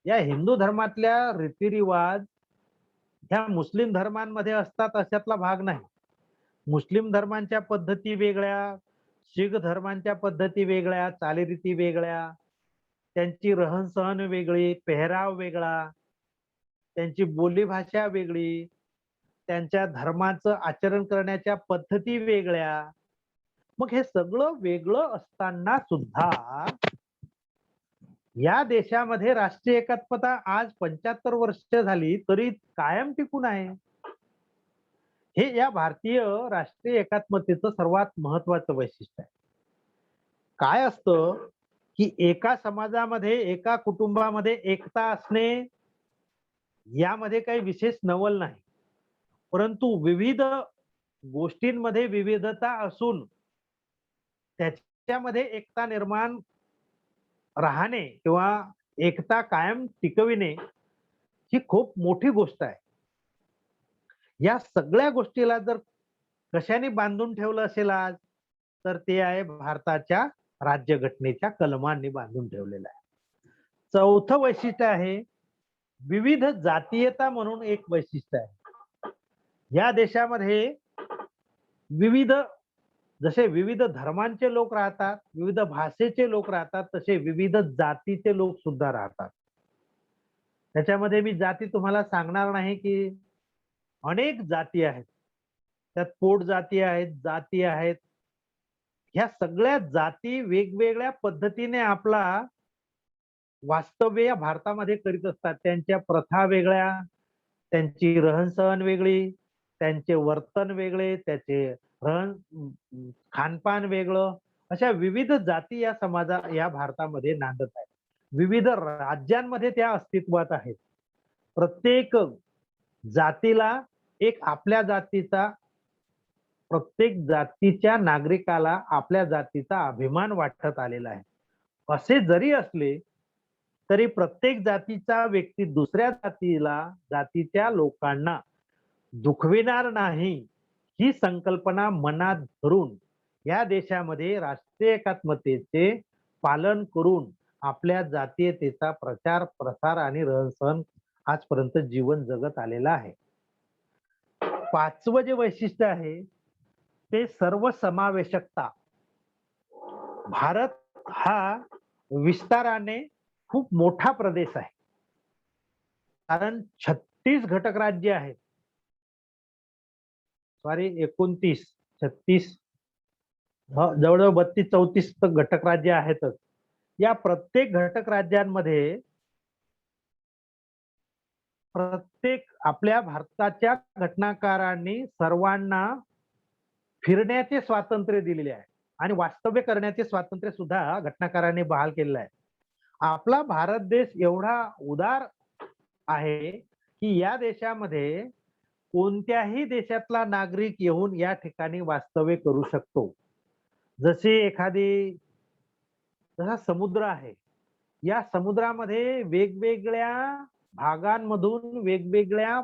या हिंदू धर्मातल्या रीतिरिवाज ह्या मुस्लिम धर्मांमध्ये असतात अशातला भाग नाही. मुस्लिम धर्मांच्या पद्धती वेगळ्या, शीख धर्मांच्या पद्धती वेगळ्या, चालीरीती वेगळ्या, त्यांची रहनसहन वेगळी, पेहराव वेगळा, त्यांची बोलीभाषा वेगळी, त्यांच्या धर्माचं आचरण करण्याच्या पद्धती वेगळ्या. मग हे सगळं वेगळं असताना सुद्धा या देशामध्ये राष्ट्रीय एकात्मता आज 75 वर्ष झाली तरी कायम टिकून आहे. हे या भारतीय राष्ट्रीय एकात्मतेचं सर्वात महत्वाचं वैशिष्ट्य आहे. काय असतं की एका समाजामध्ये, एका कुटुंबामध्ये एकता असणे यामध्ये काही विशेष नवल नाही. परंतु विविध गोष्टींमध्ये विविधता असून त्याच्यामध्ये एकता निर्माण राहणे किंवा एकता कायम टिकविणे ही खूप मोठी गोष्ट आहे. या सगळ्या गोष्टीला जर कशाने बांधून ठेवलं असेल आज, तर ते आहे भारताच्या राज्यघटनेच्या कलमांनी बांधून ठेवलेलं आहे. चौथं वैशिष्ट्य आहे विविध जातीयता म्हणून एक वैशिष्ट्य आहे. या देशामध्ये विविध, जसे विविध धर्मांचे लोक राहतात, विविध भाषेचे लोक राहतात, तसे विविध जातीचे लोक सुद्धा राहतात. त्याच्यामध्ये मी जाती तुम्हाला सांगणार नाही की अनेक जाती आहेत. त्यात पोट जाती आहेत, जाती आहेत. ह्या सगळ्या जाती वेगवेगळ्या पद्धतीने आपला वास्तव्य या भारतामध्ये करीत असतात. त्यांच्या प्रथा वेगळ्या, त्यांची रहनसहन वेगळी, त्यांचे वर्तन वेगळे, त्याचे खानपान वेगळं, अशा विविध जाती या भारतामध्ये नांदत आहेत. विविध राज्यांमध्ये त्या अस्तित्वात आहेत. प्रत्येक जातीला एक आपल्या जातीचा, प्रत्येक जातीच्या नागरिकाला आपल्या जातीचा अभिमान वाटत आलेला आहे. असे जरी असले तरी प्रत्येक जातीचा व्यक्ती दुसऱ्या जातीच्या लोकांना दुखविणार नाही ही संकल्पना मनात धरून या देशामध्ये राष्ट्रीय एकात्मतेचे पालन करून आपल्या जातीयतेचा प्रचार प्रसार आणि रहनसहन आजपर्यंत जीवन जगत आलेला आहे. पाचवं जे वैशिष्ट्य आहे ते सर्वसमावेशकता. भारत हा विस्ताराने खूप मोठा प्रदेश आहे, कारण 36 घटक राज्य आहेत. सॉरी 29, 36, जवळजवळ 32-34 घटक राज्य आहेतच. या प्रत्येक घटक राज्यांमध्ये प्रत्येक आपल्या भारताच्या घटनाकारांनी सर्वांना फिरण्याचे स्वातंत्र्य दिलेले आहे आणि वास्तव्य करण्याचे स्वातंत्र्य सुद्धा घटनाकारांनी बहाल केलेलं आहे. आपला भारत देश एवढा उदार आहे की या देशामध्ये कोणत्याही देशातला नागरिक येऊन या ठिकाणी वास्तव्य करू शकतो. जसा समुद्र आहे, या समुद्रामध्ये वेगवेगळ्या भागांमधून, वेगवेगळ्या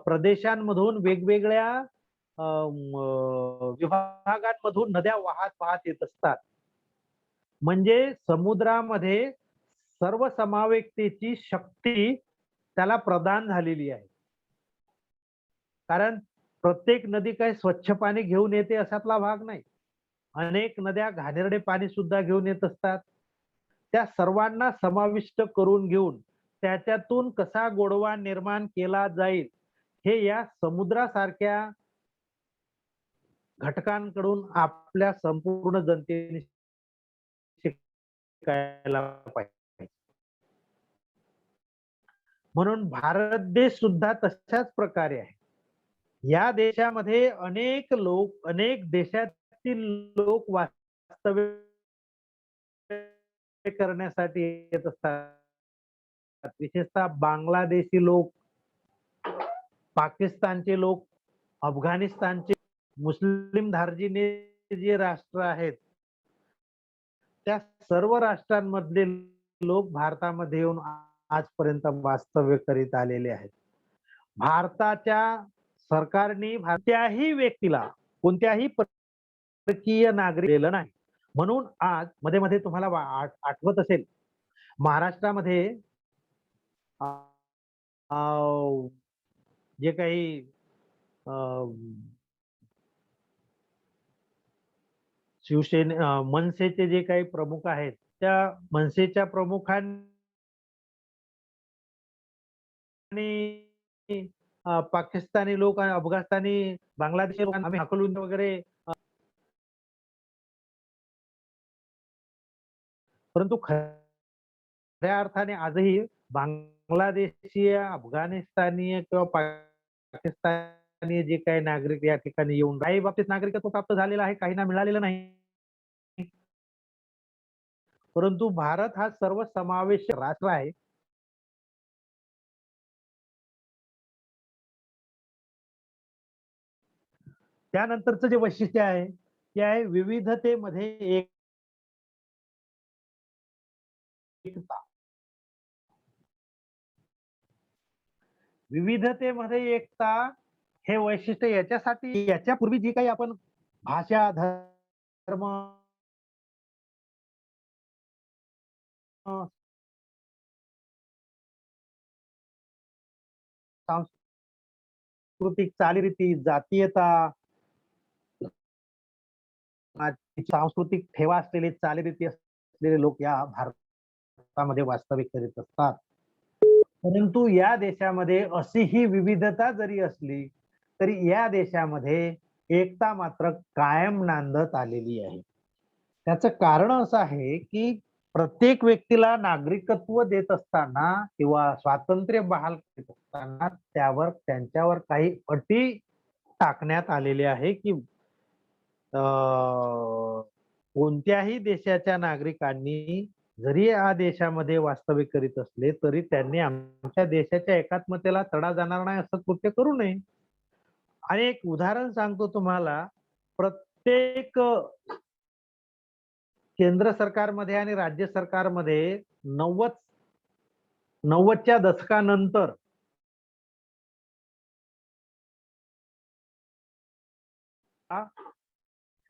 प्रदेशांमधून, वेगवेगळ्या विभागांमधून नद्या वाहत वाहत येत असतात. म्हणजे समुद्रामध्ये सर्वसमावेशतेची शक्ती त्याला प्रदान झालेली आहे. कारण प्रत्येक नदी काही स्वच्छ पाणी घेऊन येते अशातला भाग नाही. अनेक नद्या घाणेरडे पाणी सुद्धा घेऊन येत असतात. त्या सर्वांना समाविष्ट करून घेऊन त्याच्यातून कसा गोडवा निर्माण केला जाईल, हे या समुद्रासारख्या घटकांकडून आपल्या संपूर्ण जनतेने शिकायला पाहिजे. म्हणून भारत देश सुद्धा तशाच प्रकारे आहे. या देशामध्ये अनेक देशातील लोक वास्तव्य करण्यासाठी येत असतात. विशेषतः बांगलादेशी लोक, पाकिस्तानचे लोक, अफगाणिस्तानचे, मुस्लिम धार्जिणे जे राष्ट्र आहेत, त्या सर्व राष्ट्रांमधले लोक भारतामध्ये येऊन आजपर्यंत वास्तव्य करीत आलेले आहेत. भारताच्या सरकारने कोणत्याही व्यक्तीला कोणत्याही परकीय नागरिक दिलं नाही. म्हणून आज मध्ये मध्ये तुम्हाला आठवत असेल, महाराष्ट्रामध्ये जे काही मनसेचे जे काही प्रमुख आहेत, त्या मनसेच्या प्रमुखांनी पाकिस्तानी लोक आणि अफगाणिस्तानी, बांगलादेशी लोकांना आम्ही हाकलून वगैरे, परंतु खऱ्या अर्थाने आजही बांगलादेशी, अफगाणिस्तानी किंवा पाकिस्तानी जे काही नागरिक या ठिकाणी येऊन काही बाबतीत नागरिकत्व प्राप्त झालेलं आहे, काहींना मिळालेलं नाही. परंतु भारत हा सर्वसमावेशक राष्ट्र आहे. त्यानंतरचं जे वैशिष्ट्य आहे ते आहे विविधतेमध्ये एकता. विविधतेमध्ये एकता हे वैशिष्ट्य याच्यासाठी, याच्यापूर्वी जी काही आपण भाषा, धर्म, सांस्कृतिक चालीरीती, जातीयता, सांस्कृतिक ठेवा असलेले, चालीरीती असलेले लोक या भारतामध्ये वास्तव्य करीत असतात. परंतु या देशामध्ये अशी ही विविधता जरी असली तरी या देशामध्ये एकता मात्र कायम नांदत आलेली आहे. त्याचं कारण असं आहे की प्रत्येक व्यक्तीला नागरिकत्व देत असताना किंवा स्वातंत्र्य बहाल करत असताना त्यांच्यावर काही अटी टाकण्यात आलेले आहे की कोणत्याही देशाच्या नागरिकांनी जरी या देशामध्ये वास्तव्य करीत असले तरी त्यांनी आमच्या देशाच्या एकात्मतेला तडा जाणार नाही असं कृत्य करू नये. आणि एक उदाहरण सांगतो तुम्हाला. प्रत्येक केंद्र सरकारमध्ये आणि राज्य सरकारमध्ये 90च्या दशकानंतर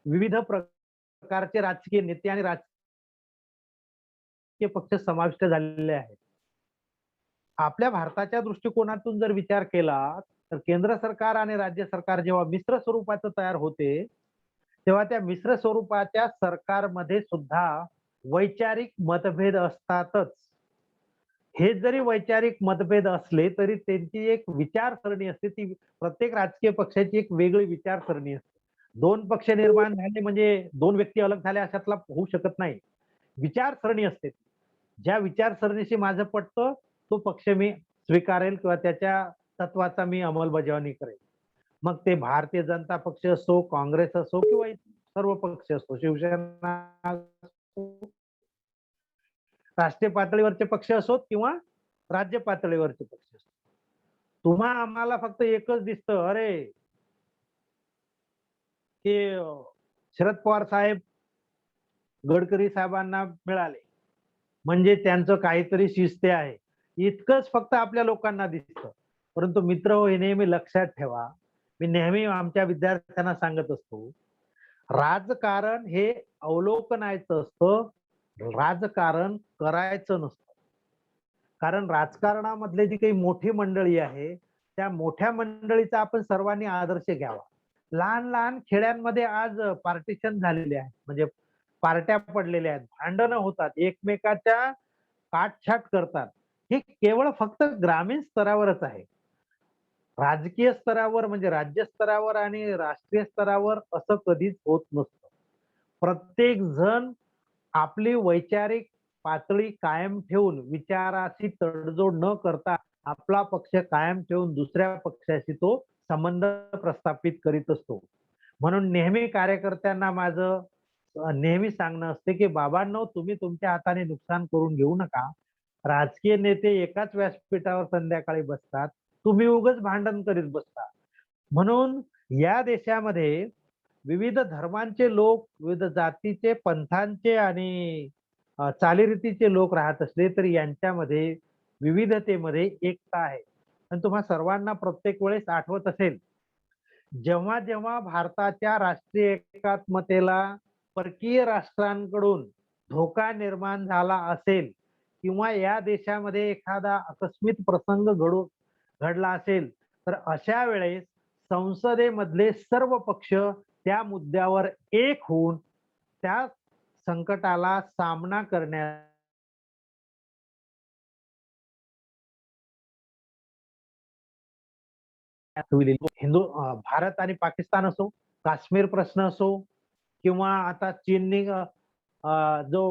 विविध प्रकारचे राजकीय नेते आणि राजकीय पक्ष समाविष्ट झालेले आहेत. आपल्या भारताच्या दृष्टिकोनातून जर विचार केला तर केंद्र सरकार आणि राज्य सरकार जेव्हा मिश्र स्वरूपाचं तयार होते तेव्हा त्या मिश्र स्वरूपाच्या सरकारमध्ये सुद्धा वैचारिक मतभेद असतातच. हे जरी वैचारिक मतभेद असले तरी त्यांची एक विचारसरणी असते, ती प्रत्येक राजकीय पक्षाची एक वेगळी विचारसरणी असते. दोन पक्ष निर्माण झाले म्हणजे दोन व्यक्ती अलग झाल्या अशातला होऊ शकत नाही. विचारसरणी असते. ज्या विचारसरणीशी माझं पटतं तो पक्ष मी स्वीकारेल किंवा त्याच्या तत्वाचा मी अंमलबजावणी करेल. मग ते भारतीय जनता पक्ष असो, काँग्रेस असो किंवा सर्व पक्ष असो, शिवसेना असो, राष्ट्रीय पातळीवरचे पक्ष असोत किंवा राज्य पातळीवरचे पक्ष असोत. आम्हाला फक्त एकच दिसतं, अरे की शरद पवार साहेब गडकरी साहेबांना मिळाले म्हणजे त्यांचं काहीतरी शिस्ते आहे, इतकंच फक्त आपल्या लोकांना दिसतं. परंतु मित्र हो, हे नेहमी लक्षात ठेवा, मी नेहमी आमच्या विद्यार्थ्यांना सांगत असतो, राजकारण हे अवलोकनायचं असतं, राजकारण करायचं नसतं. कारण राजकारणामधले जी काही मोठी मंडळी आहे, त्या मोठ्या मंडळीचा आपण सर्वांनी आदर्श घ्यावा. लहान लहान खेड्यांमध्ये आज पार्टिशन झालेले आहे, म्हणजे पार्ट्या पडलेल्या आहेत, भांडणं होतात, एकमेकाच्या काटछाट करतात. हे केवळ फक्त ग्रामीण स्तरावरच आहे. राजकीय स्तरावर म्हणजे राज्य स्तरावर आणि राष्ट्रीय स्तरावर असं कधीच होत नसतं. प्रत्येक जण आपली वैचारिक पातळी कायम ठेवून, विचाराशी तडजोड न करता आपला पक्ष कायम ठेवून दुसऱ्या पक्षाशी तो संबंध प्रस्थापित करीत असतो. म्हणून नेहमी कार्यकर्त्यांना माझं नेहमी सांगणं असते, की बाबांनो, तुम्ही तुमच्या हाताने नुकसान करून घेऊ नका. राजकीय नेते एकाच व्यासपीठावर संध्याकाळी बसतात. तुम्ही उगाच भांडण करीत बसता. म्हणून या देशामध्ये विविध धर्मांचे लोक, विविध जातीचे, पंथांचे आणि चालीरीतीचे लोक राहत असले तरी यांच्यामध्ये विविधतेमध्ये एकता आहे. आणि तुम्हा सर्वांना प्रत्येक वेळेस आठवत असेल, जेव्हा जेव्हा भारताच्या राष्ट्रीय एकात्मतेला परकीय राष्ट्रांकडून धोका निर्माण झाला असेल किंवा या देशामध्ये एखादा आकस्मिक प्रसंग घडला असेल, तर अशा वेळेस संसदेमधले सर्व पक्ष त्या मुद्द्यावर एक होऊन त्या संकटाला सामना करण्यास भारत आणि पाकिस्तान असो, काश्मीर प्रश्न असो किंवा आता चीनने जो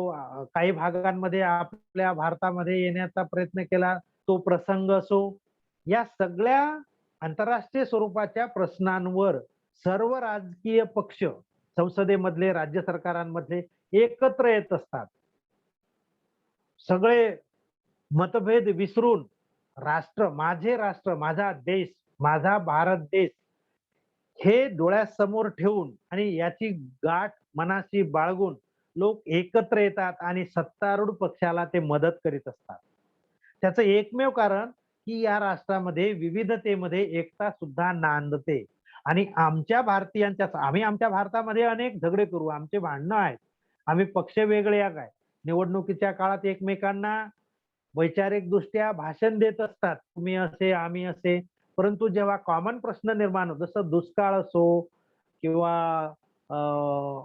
काही भागांमध्ये आपल्या भारतामध्ये येण्याचा प्रयत्न केला तो प्रसंग असो, या सगळ्या आंतरराष्ट्रीय स्वरूपाच्या प्रश्नांवर सर्व राजकीय पक्ष संसदेमधले, राज्य सरकारांमधले एकत्र येत असतात. सगळे मतभेद विसरून राष्ट्र, माझा देश, माझा भारत देश हे डोळ्यासमोर ठेवून आणि याची गाठ मनाशी बाळगून लोक एकत्र येतात आणि सत्तारूढ पक्षाला ते मदत करीत असतात. त्याचं एकमेव कारण की या राष्ट्रामध्ये विविधतेमध्ये एकता सुद्धा नांदते. आणि आम्ही आमच्या भारतामध्ये अनेक झगडे करू, आमचे भांडणं आहेत, आम्ही पक्ष वेगळे काय, निवडणुकीच्या काळात एकमेकांना वैचारिक दृष्ट्या भाषण देत असतात, तुम्ही असे आम्ही असे. परंतु जेव्हा कॉमन प्रश्न निर्माण होतो, जसं दुष्काळ असो किंवा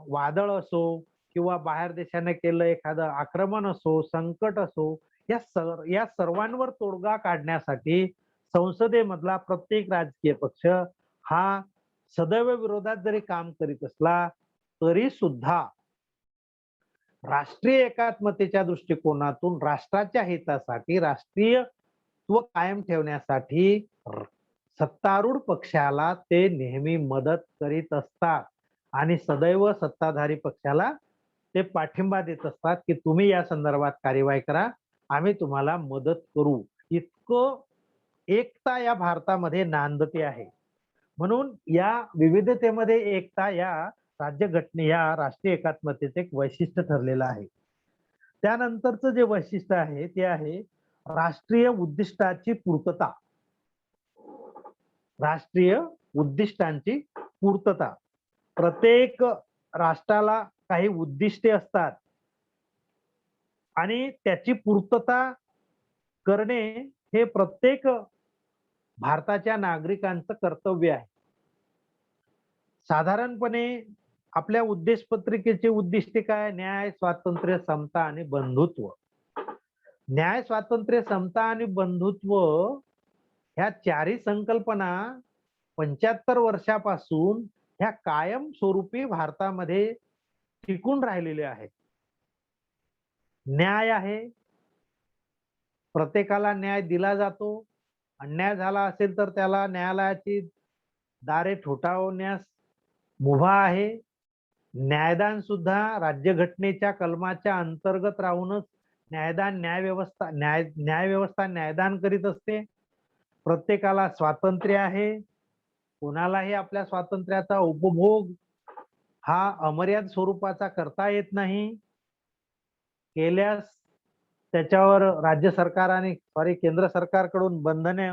वादळ असो किंवा बाहेर देशाने केलं एखादं आक्रमण असो, संकट असो, या सर्वांवर तोडगा काढण्यासाठी संसदेमधला प्रत्येक राजकीय पक्ष हा सदैव विरोधात जरी काम करीत असला तरी सुद्धा राष्ट्रीय एकात्मतेच्या दृष्टिकोनातून राष्ट्राच्या हितासाठी, राष्ट्रीयत्व कायम ठेवण्यासाठी सत्तारूढ पक्षाला ते नेहमी मदत करीत असतात आणि सदैव सत्ताधारी पक्षाला ते पाठिंबा देत असतात, की तुम्ही या संदर्भात कार्यवाही करा, आम्ही तुम्हाला मदत करू. इतकं एकता या भारतामध्ये नांदते आहे. म्हणून या विविधतेमध्ये एकता या या राष्ट्रीय एकात्मतेचे एक वैशिष्ट्य ठरलेलं आहे. त्यानंतरचं जे वैशिष्ट्य आहे ते आहे राष्ट्रीय उद्दिष्टाची पूर्तता. राष्ट्रीय उद्दिष्टांची पूर्तता. प्रत्येक राष्ट्राला काही उद्दिष्टे असतात आणि त्याची पूर्तता करणे हे प्रत्येक भारताच्या नागरिकांचं कर्तव्य आहे. साधारणपणे आपल्या उद्देश पत्रिकेचे उद्दिष्टे काय? न्याय, स्वातंत्र्य, समता आणि बंधुत्व. न्याय, स्वातंत्र्य, समता आणि बंधुत्व ह्या चारही संकल्पना 75 वर्षापासून ह्या कायम स्वरूपी भारतामध्ये टिकून राहिलेल्या आहेत. न्याय आहे, प्रत्येकाला न्याय दिला जातो. अन्याय झाला असेल तर त्याला न्यायालयाची दारे ठोठावण्यास मुभा आहे. न्यायदान सुद्धा राज्यघटनेच्या कलमाच्या अंतर्गत राहूनच न्यायदान न्यायव्यवस्था न्यायदान करीत असते. प्रत्येकाला स्वातंत्र्य आहे. कोणालाही आपल्या स्वातंत्र्याचा उपभोग हा अमर्याद स्वरूपाचा करता येत नाही. केल्यास त्याच्यावर राज्य सरकार आणि केंद्र सरकारकडून बंधने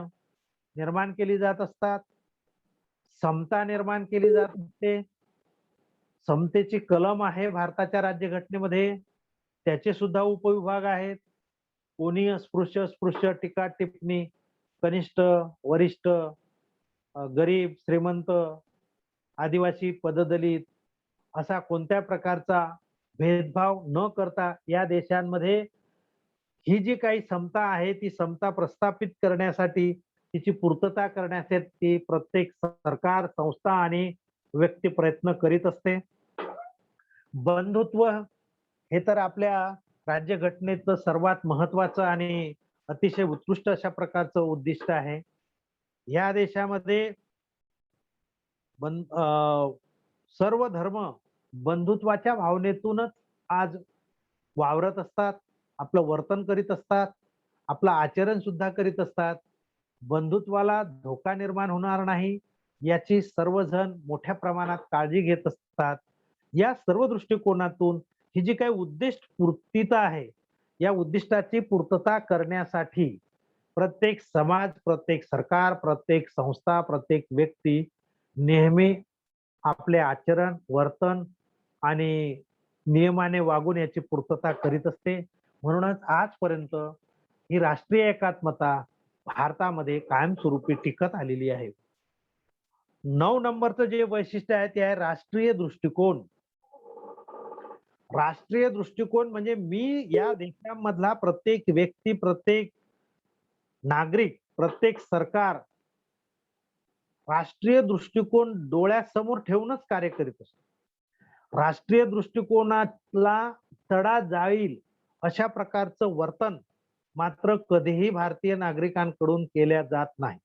निर्माण केली जात असतात. समता निर्माण केली जात असते. समतेची कलम आहे भारताच्या राज्यघटनेमध्ये. त्याचे सुद्धा उपविभाग आहेत. कोणी अस्पृश्य, स्पृश्य, टीका टिप्पणी, कनिष्ठ, वरिष्ठ, गरीब, श्रीमंत, आदिवासी, पददलित असा कोणत्या प्रकारचा भेदभाव न करता या देशांमध्ये ही जी काही समता आहे ती समता प्रस्थापित करण्यासाठी, तिची पूर्तता करण्यासाठी प्रत्येक सरकार, संस्था आणि व्यक्ती प्रयत्न करीत असते. बंधुत्व हे तर आपल्या राज्यघटनेचं सर्वात महत्वाचं आणि अतिशय उत्कृष्ट अशा प्रकारचं उद्दिष्ट आहे. या देशामध्ये सर्व धर्म बंधुत्वाच्या भावनेतूनच आज वावरत असतात, आपलं वर्तन करीत असतात, आपलं आचरण सुद्धा करीत असतात. बंधुत्वाला धोका निर्माण होणार नाही याची सर्वजण मोठ्या प्रमाणात काळजी घेत असतात. या सर्व दृष्टिकोनातून ही जी काही उद्दिष्ट पूर्तता आहे, या उद्दिष्टाची पूर्तता करण्यासाठी प्रत्येक समाज, प्रत्येक सरकार, प्रत्येक संस्था, प्रत्येक व्यक्ती नेहमी आपले आचरण, वर्तन आणि नियमाने वागून याची पूर्तता करीत असते. म्हणूनच आजपर्यंत ही राष्ट्रीय एकात्मता भारतामध्ये कायमस्वरूपी टिकत आलेली आहे. 9 नंबरचं जे वैशिष्ट्य आहे ते आहे राष्ट्रीय दृष्टिकोन. राष्ट्रीय दृष्टिकोन म्हणजे मी या देशामधला प्रत्येक व्यक्ती, प्रत्येक नागरिक, प्रत्येक सरकार राष्ट्रीय दृष्टिकोन डोळ्यासमोर ठेवूनच कार्य करीत असतो. राष्ट्रीय दृष्टिकोनाला तडा जाईल अशा प्रकारचं वर्तन मात्र कधीही भारतीय नागरिकांकडून केल्या जात नाही.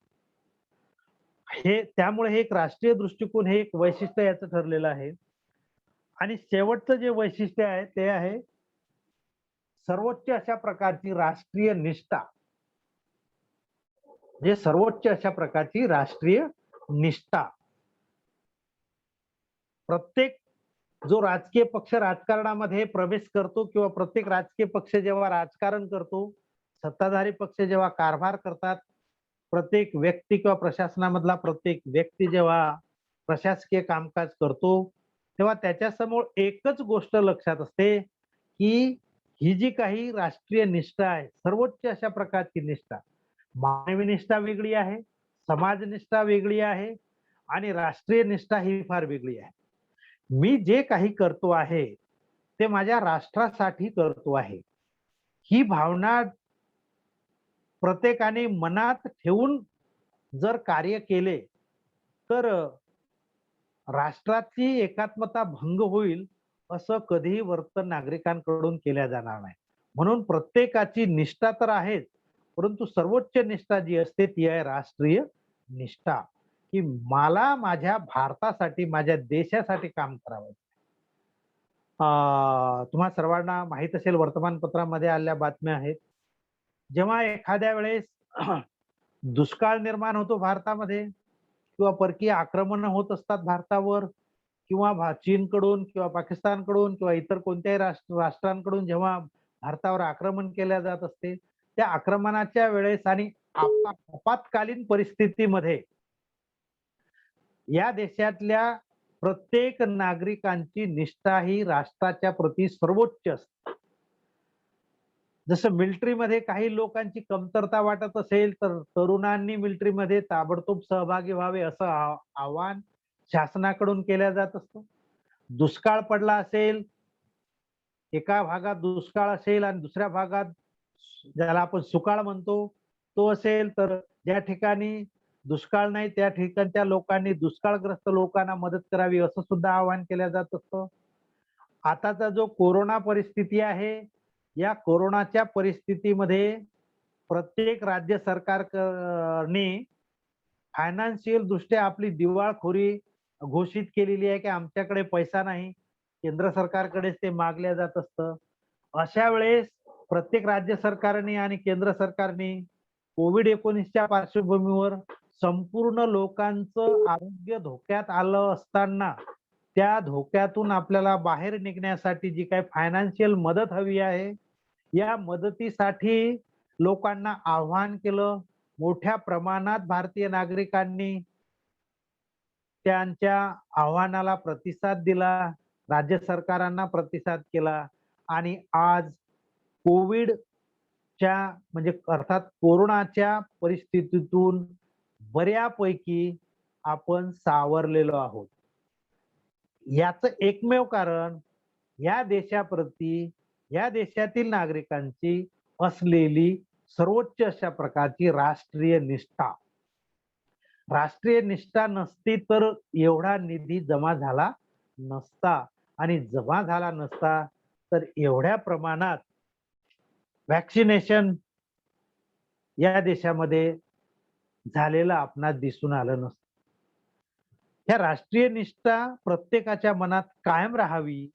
त्यामुळे हे एक राष्ट्रीय दृष्टिकोन हे एक वैशिष्ट्य याचं ठरलेलं आहे. आणि शेवटचं जे वैशिष्ट्य आहे ते आहे सर्वोच्च अशा प्रकारची राष्ट्रीय निष्ठा. जे सर्वोच्च अशा प्रकारची राष्ट्रीय निष्ठा. प्रत्येक जो राजकीय पक्ष राजकारणामध्ये प्रवेश करतो किंवा प्रत्येक राजकीय पक्ष जेव्हा राजकारण करतो, सत्ताधारी पक्ष जेव्हा कारभार करतात, प्रत्येक व्यक्ती किंवा प्रशासनामधला प्रत्येक व्यक्ती जेव्हा प्रशासकीय कामकाज करतो, तेव्हा त्याच्यासमोर एकच गोष्ट लक्षात असते की ही जी काही राष्ट्रीय निष्ठा आहे, सर्वोच्च अशा प्रकारची निष्ठा, मानवी निष्ठा वेगळी आहे, समाज निष्ठा वेगळी आहे आणि राष्ट्रीय निष्ठा ही फार वेगळी आहे. मी जे काही करतो आहे ते माझ्या राष्ट्रासाठी करतो आहे, ही भावना प्रत्येकाने मनात ठेवून जर कार्य केले तर राष्ट्राची एकात्मता भंग होईल असं कधीही वर्तन नागरिकांकडून केल्या जाणार नाही. म्हणून प्रत्येकाची निष्ठा तर आहेच, परंतु सर्वोच्च निष्ठा जी असते ती आहे राष्ट्रीय निष्ठा, की मला माझ्या भारतासाठी, माझ्या देशासाठी काम करावं. तुम्हा सर्वांना माहित असेल वर्तमानपत्रामध्ये आलेल्या बातम्या आहेत. जेव्हा एखाद्या वेळेस दुष्काळ निर्माण होतो भारतामध्ये किंवा परकीय आक्रमण होत असतात भारतावर किंवा चीनकडून किंवा पाकिस्तानकडून किंवा इतर कोणत्याही राष्ट्रांकडून जेव्हा भारतावर आक्रमण केल्या जात असते, त्या आक्रमणाच्या वेळेस आणि आपत्कालीन परिस्थितीमध्ये या देशातल्या प्रत्येक नागरिकांची निष्ठा ही राष्ट्राच्या प्रती सर्वोच्च असते. जसं मिलिटरीमध्ये काही लोकांची कमतरता वाटत असेल तर तरुणांनी मिलिटरीमध्ये ताबडतोब सहभागी व्हावे असं आवाहन शासनाकडून केल्या जात असतं. दुष्काळ पडला असेल, एका भागात दुष्काळ असेल आणि दुसऱ्या भागात ज्याला आपण सुकाळ म्हणतो तो असेल, तर ज्या ठिकाणी दुष्काळ नाही त्या ठिकाणच्या लोकांनी दुष्काळग्रस्त लोकांना मदत करावी असं सुद्धा आवाहन केलं जात असतं. आताचा जो कोरोना परिस्थिती आहे, या कोरोनाच्या परिस्थितीमध्ये प्रत्येक राज्य सरकारने फायनान्शियल दृष्ट्या आपली दिवाळखोरी घोषित केलेली आहे की आमच्याकडे पैसा नाही, केंद्र सरकारकडेच ते मागल्या जात असतं. अशा वेळेस प्रत्येक राज्य सरकारने आणि केंद्र सरकारने कोविड-19च्या पार्श्वभूमीवर संपूर्ण लोकांचं आरोग्य धोक्यात आलं असताना त्या धोक्यातून आपल्याला बाहेर निघण्यासाठी जी काही फायनान्शियल मदत हवी आहे, या मदतीसाठी लोकांना आव्हान केलं. मोठ्या प्रमाणात भारतीय नागरिकांनी त्यांच्या आव्हानाला प्रतिसाद दिला, राज्य सरकारांना प्रतिसाद केला आणि आज कोविडच्या म्हणजे अर्थात कोरोनाच्या परिस्थितीतून बऱ्यापैकी आपण सावरलेलो आहोत. याचं एकमेव कारण या देशाप्रती, या देशातील नागरिकांची असलेली सर्वोच्च अशा प्रकारची राष्ट्रीय निष्ठा. राष्ट्रीय निष्ठा नसती तर एवढा निधी जमा झाला नसता आणि जमा झाला नसता तर एवढ्या प्रमाणात व्हॅक्सिनेशन या देशामध्ये झालेलं आपणास दिसून आलं नसतं. ह्या राष्ट्रीय निष्ठा प्रत्येकाच्या मनात कायम राहावी,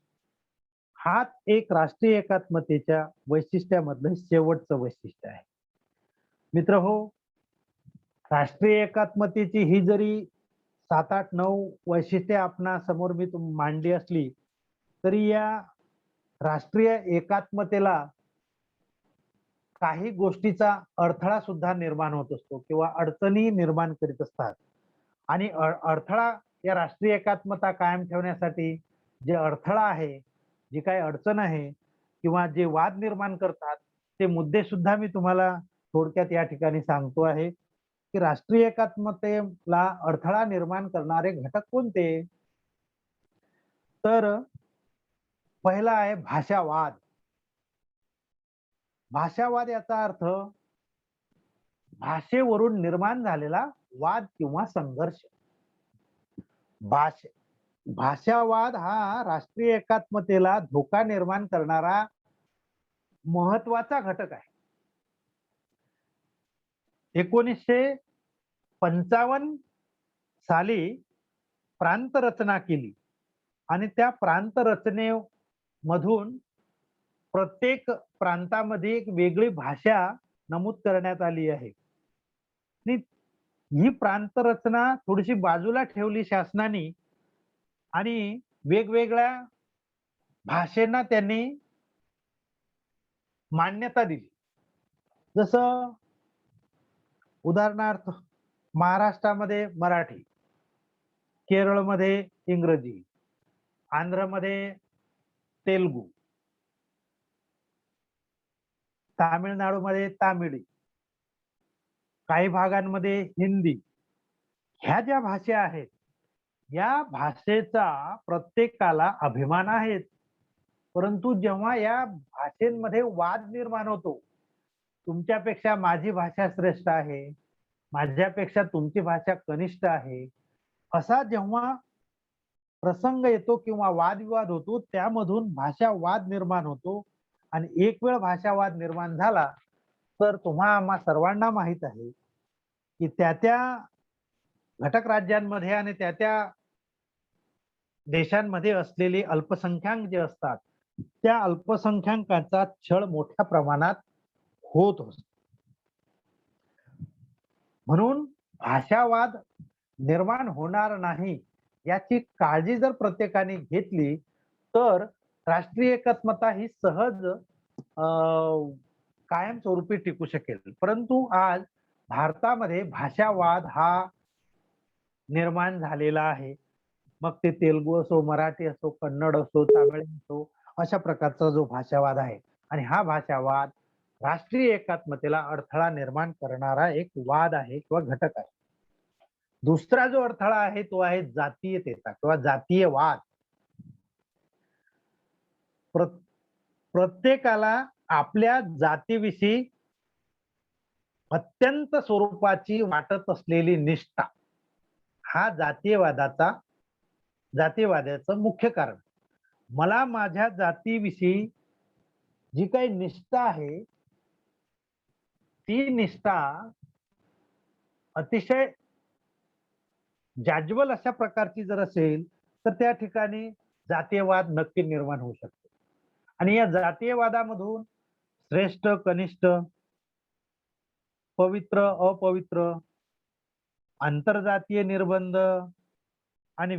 हाच एक राष्ट्रीय एकात्मतेच्या वैशिष्ट्यामधलं शेवटचं वैशिष्ट्य आहे. मित्रहो, राष्ट्रीय एकात्मतेची ही जरी 7, 8, 9 वैशिष्ट्ये आपणा समोर मी मांडली असली तरी या राष्ट्रीय एकात्मतेला काही गोष्टीचा अडथळा सुद्धा निर्माण होत असतो किंवा अडचणी निर्माण करीत असतात आणि अडथळा या राष्ट्रीय एकात्मता कायम ठेवण्यासाठी जे अडथळा आहे, जी काही अडचण आहे किंवा जे वाद निर्माण करतात ते मुद्दे सुद्धा मी तुम्हाला थोडक्यात या ठिकाणी सांगतो आहे की राष्ट्रीय एकात्मतेला अडथळा निर्माण करणारे घटक कोणते. तर पहिला आहे भाषावाद. भाषावाद याचा अर्थ भाषेवरून निर्माण झालेला वाद किंवा संघर्ष. भाषावाद हा राष्ट्रीय एकात्मतेला धोका निर्माण करणारा महत्वाचा घटक आहे. 1955 साली प्रांत रचना केली आणि त्या प्रांत रचनेमधून प्रत्येक प्रांतामध्ये एक वेगळी भाषा नमूद करण्यात आली आहे. ही प्रांत रचना थोडीशी बाजूला ठेवली शासनाने आणि वेगवेगळ्या भाषेंना त्यांनी मान्यता दिली. जसं उदाहरणार्थ महाराष्ट्रामध्ये मराठी, केरळमध्ये इंग्रजी, आंध्रमध्ये तेलुगू, तामिळनाडूमध्ये तामिळी, काही भागांमध्ये हिंदी. ह्या ज्या भाषा आहेत या भाषेचा प्रत्येकाला अभिमान आहे. परंतु जेव्हा या भाषेमध्ये वाद निर्माण होतो, तुमच्यापेक्षा माझी भाषा श्रेष्ठ आहे, माझ्यापेक्षा तुमची भाषा कनिष्ठ आहे, असा जेव्हा प्रसंग येतो किंवा वादविवाद होतो त्यामधून भाषा वाद निर्माण होतो आणि एक वेळ भाषावाद निर्माण झाला तर तुम्हा आम्हा सर्वांना माहित आहे की त्या घटक राज्यांमध्ये आणि त्या देशांमध्ये असलेले अल्पसंख्याक जे असतात त्या अल्पसंख्याकांचा छळ मोठ्या प्रमाणात होत असतो. म्हणून भाषावाद निर्माण होणार नाही याची काळजी जर प्रत्येकाने घेतली तर राष्ट्रीय एकात्मता ही सहज कायमस्वरूपी टिकू शकेल. परंतु आज भारतामध्ये भाषावाद हा निर्माण झालेला आहे. मग ते तेलुगू असो, मराठी असो, कन्नड असो, तामिळ असो, अशा प्रकारचा जो भाषावाद आहे आणि हा भाषावाद राष्ट्रीय एकात्मतेला अडथळा निर्माण करणारा एक वाद आहे किंवा घटक आहे. दुसरा जो अडथळा आहे तो आहे जातीयतेचा किंवा जातीयवाद. प्रत्येकाला आपल्या जातीविषयी अत्यंत स्वरूपाची वाटत असलेली निष्ठा हा जातीयवादाचं मुख्य कारण. मला माझ्या जातीविषयी जी काही निष्ठा आहे ती निष्ठा अतिशय जाज्वल अशा प्रकारची जर असेल तर त्या ठिकाणी जातीयवाद नक्की निर्माण होऊ शकतो. आणि या जातीयवादामधून श्रेष्ठ कनिष्ठ पवित्र अपवित्र, आंतरजातीय निर्बंध आणि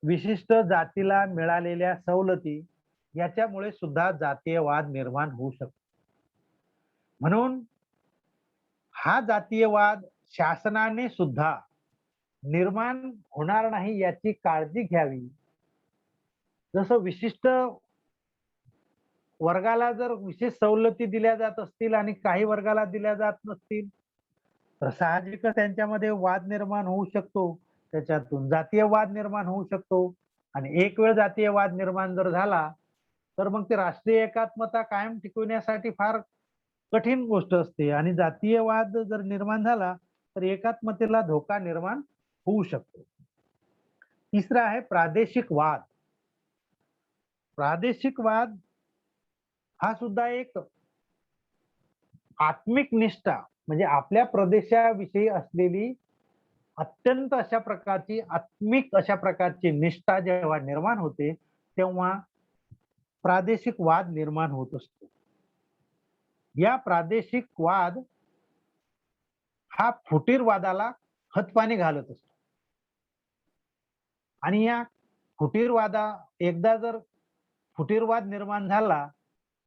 विशिष्ट जातीला मिळालेल्या सवलती याच्यामुळे सुद्धा जातीय वाद निर्माण होऊ शकतो. म्हणून हा जातीय वाद शासनाने सुद्धा निर्माण होणार नाही याची काळजी घ्यावी. जसं विशिष्ट वर्गाला जर विशेष सवलती दिल्या जात असतील आणि काही वर्गाला दिल्या जात नसतील तर साहजिकच त्यांच्यामध्ये वाद निर्माण होऊ शकतो. त्याच्यातून जातीय वाद निर्माण होऊ शकतो आणि एक वेळ जातीय वाद निर्माण जर झाला तर मग ते राष्ट्रीय एकात्मता कायम टिकवण्यासाठी फार कठीण गोष्ट असते आणि जातीय वाद जर निर्माण झाला तर एकात्मतेला धोका निर्माण होऊ शकतो. तिसरा आहे प्रादेशिक वाद. प्रादेशिक वाद हा सुद्धा एक आत्मिक निष्ठा म्हणजे आपल्या प्रदेशाविषयी असलेली अत्यंत अशा प्रकारची निष्ठा जेव्हा निर्माण होते तेव्हा प्रादेशिक वाद निर्माण होत असतो. या प्रादेशिक वाद हा फुटीरवादाला खतपाणी घालत असतो आणि या एकदा जर फुटीरवाद निर्माण झाला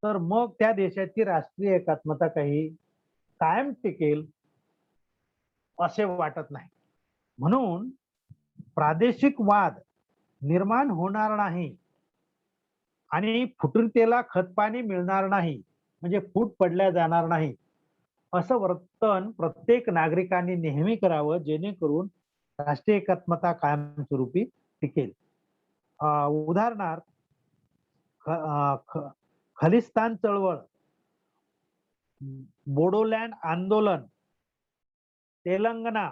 तर मग त्या देशाची राष्ट्रीय एकात्मता काही कायम टिकेल असे वाटत नाही. म्हणून प्रादेशिक वाद निर्माण होणार नाही आणि फुटीरतेला खतपाणी मिळणार नाही म्हणजे फूट पडल्या जाणार नाही असं वर्तन प्रत्येक नागरिकांनी नेहमी करावं जेणेकरून राष्ट्रीय एकात्मता कायमस्वरूपी टिकेल. उदाहरणार्थ खलिस्तान चळवळ, बोडोलँड आंदोलन, तेलंगणा,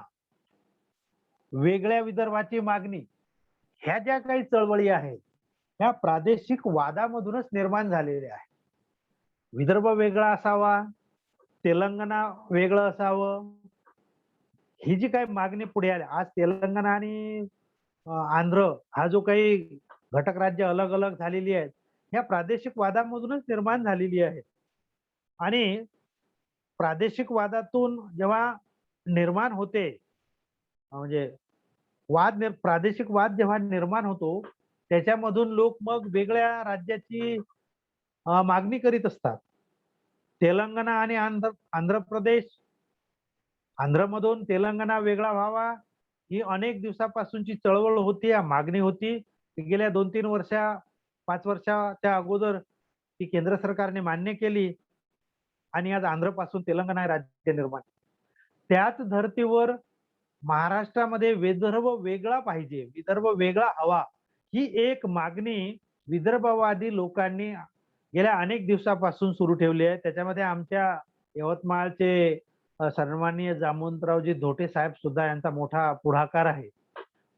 वेगळ्या विदर्भाची मागणी ह्या ज्या काही चळवळी आहेत ह्या प्रादेशिक वादामधूनच निर्माण झालेल्या आहेत. विदर्भ वेगळा असावा, तेलंगणा वेगळं असावं, ही जी काही मागणी पुढे आली आज तेलंगणा आणि आंध्र हा जो काही घटक राज्य अलग अलग झालेली आहेत ह्या प्रादेशिक वादामधूनच निर्माण झालेली आहे. आणि प्रादेशिक वादातून जेव्हा निर्माण होते म्हणजे प्रादेशिक वाद जेव्हा निर्माण होतो त्याच्यामधून लोक मग वेगळ्या राज्याची मागणी करीत असतात. तेलंगणा आणि आंध्र प्रदेश, आंध्रमधून तेलंगणा वेगळा व्हावा ही अनेक दिवसापासूनची चळवळ होती, मागणी होती. गेल्या 5 वर्षाच्या अगोदर ती केंद्र सरकारने मान्य केली आणि आज आंध्रपासून तेलंगणा हे राज्य निर्माण. त्याच धर्तीवर महाराष्ट्रामध्ये विदर्भ वेगळा पाहिजे, विदर्भ वेगळा हवा ही एक मागणी विदर्भवादी लोकांनी गेल्या अनेक दिवसापासून सुरू ठेवली आहे. त्याच्यामध्ये आमच्या यवतमाळचे सन्माननीय जामवंतरावजी धोटे साहेब सुद्धा यांचा मोठा पुढाकार आहे.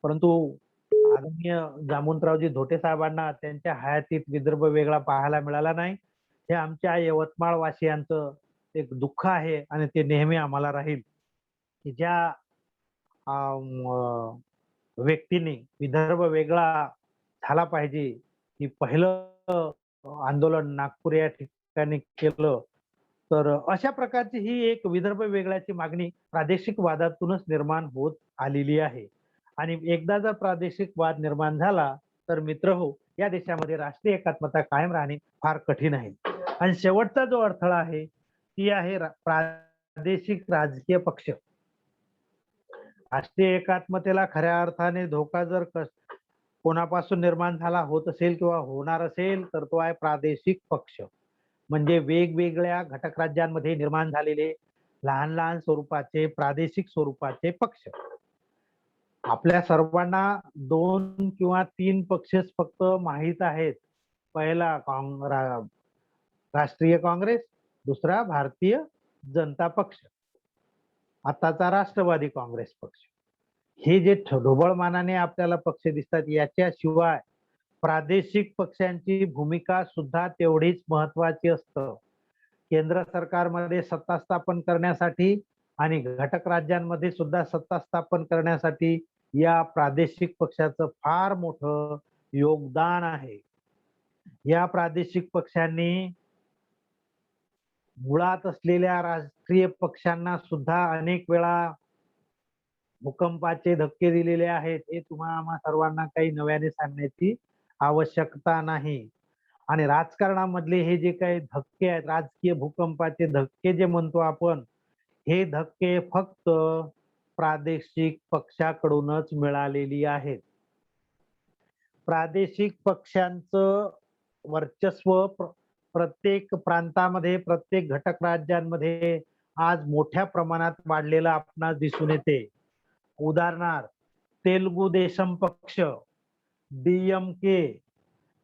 परंतु आदरणीय जामवंतरावजी धोटे साहेबांना त्यांच्या हयातीत विदर्भ वेगळा पाहायला मिळाला नाही. हे आमच्या यवतमाळ वासियांचं एक दुःख आहे आणि ते नेहमी आम्हाला राहील की ज्या व्यक्तीने विदर्भ वेगळा झाला पाहिजे की पहिलं आंदोलन नागपूर या ठिकाणी केलं तर अशा प्रकारची ही एक विदर्भ वेगळ्याची मागणी प्रादेशिक वादातूनच निर्माण होत आलेली आहे. आणि एकदा जर प्रादेशिक वाद निर्माण झाला तर मित्रहो या देशामध्ये राष्ट्रीय एकात्मता कायम राहणे फार कठीण आहे. आणि शेवटचा जो अडथळा आहे ती आहे प्रादेशिक राजकीय पक्ष. राष्ट्रीय एकात्मतेला खऱ्या अर्थाने धोका जर कोणापासून निर्माण झाला होत असेल किंवा होणार असेल तर तो आहे प्रादेशिक पक्ष. म्हणजे वेगवेगळ्या घटक राज्यांमध्ये निर्माण झालेले लहान लहान स्वरूपाचे प्रादेशिक स्वरूपाचे पक्ष. आपल्या सर्वांना 2 किंवा 3 पक्षच फक्त माहीत आहेत. पहिला राष्ट्रीय काँग्रेस, दुसरा भारतीय जनता पक्ष, आताचा राष्ट्रवादी काँग्रेस पक्ष. हे जे ढोबळमानाने आपल्याला पक्ष दिसतात याच्याशिवाय प्रादेशिक पक्षांची भूमिका सुद्धा तेवढीच महत्वाची असतं. केंद्र सरकारमध्ये सत्ता स्थापन करण्यासाठी आणि घटक राज्यांमध्ये सुद्धा सत्ता स्थापन करण्यासाठी या प्रादेशिक पक्षाचं फार मोठं योगदान आहे. या प्रादेशिक पक्षांनी मुळात असलेल्या राष्ट्रीय पक्षांना सुद्धा अनेक वेळा भूकंपाचे धक्के दिलेले आहेत. हे आम्हा सर्वांना काही नव्याने सांगण्याची आवश्यकता नाही. आणि राजकारणामधले हे जे काही धक्के आहेत, राजकीय भूकंपाचे धक्के जे म्हणतो आपण, हे धक्के फक्त प्रादेशिक पक्षाकडूनच मिळालेली आहेत. प्रादेशिक पक्षांचं वर्चस्व प्रत्येक प्रांतामध्ये, प्रत्येक घटक राज्यांमध्ये आज मोठ्या प्रमाणात वाढलेलं आपणास दिसून येते. उदाहरणार्थ तेलुगु देशम पक्ष, डीएमके,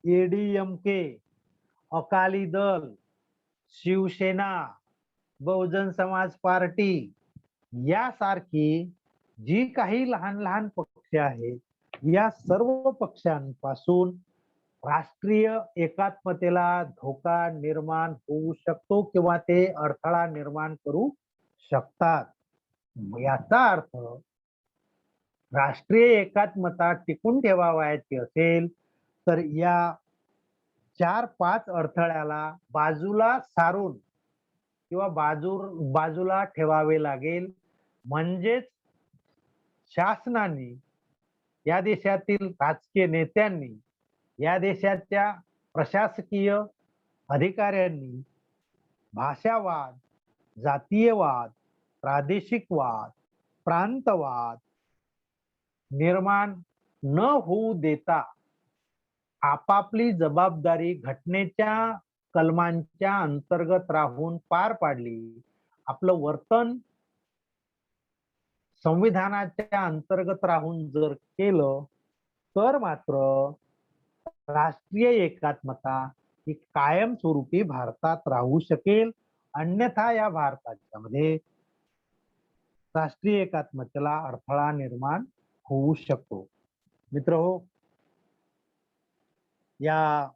एडीएमके, अकाली दल, शिवसेना, बहुजन समाज पार्टी यासारखी जी काही लहान लहान पक्ष आहेत, या सर्व पक्षांपासून राष्ट्रीय एकात्मतेला धोका निर्माण होऊ शकतो किंवा ते अडथळा निर्माण करू शकतात. याचा अर्थ राष्ट्रीय एकात्मता टिकून ठेवावयाची असेल तर या 4-5 अडथळ्याला बाजूला सारून किंवा बाजूला ठेवावे लागेल. म्हणजेच शासनाने, या देशातील राजकीय नेत्यांनी, या देशाच्या प्रशासकीय अधिकाऱ्यांनी भाषावाद, जातीयवाद, प्रादेशिकवाद, प्रांतवाद निर्माण न होऊ देता आपापली जबाबदारी घटनेच्या कलमांच्या अंतर्गत राहून पार पाडली, आपलं वर्तन संविधानाच्या अंतर्गत राहून जर केलं तर मात्र राष्ट्रीय एकात्मता ही कायमस्वरूपी भारतात राहू शकेल. अन्यथा या भारताच्या मध्ये राष्ट्रीय एकात्मतेला अडथळा निर्माण होऊ शकतो. मित्रहो, या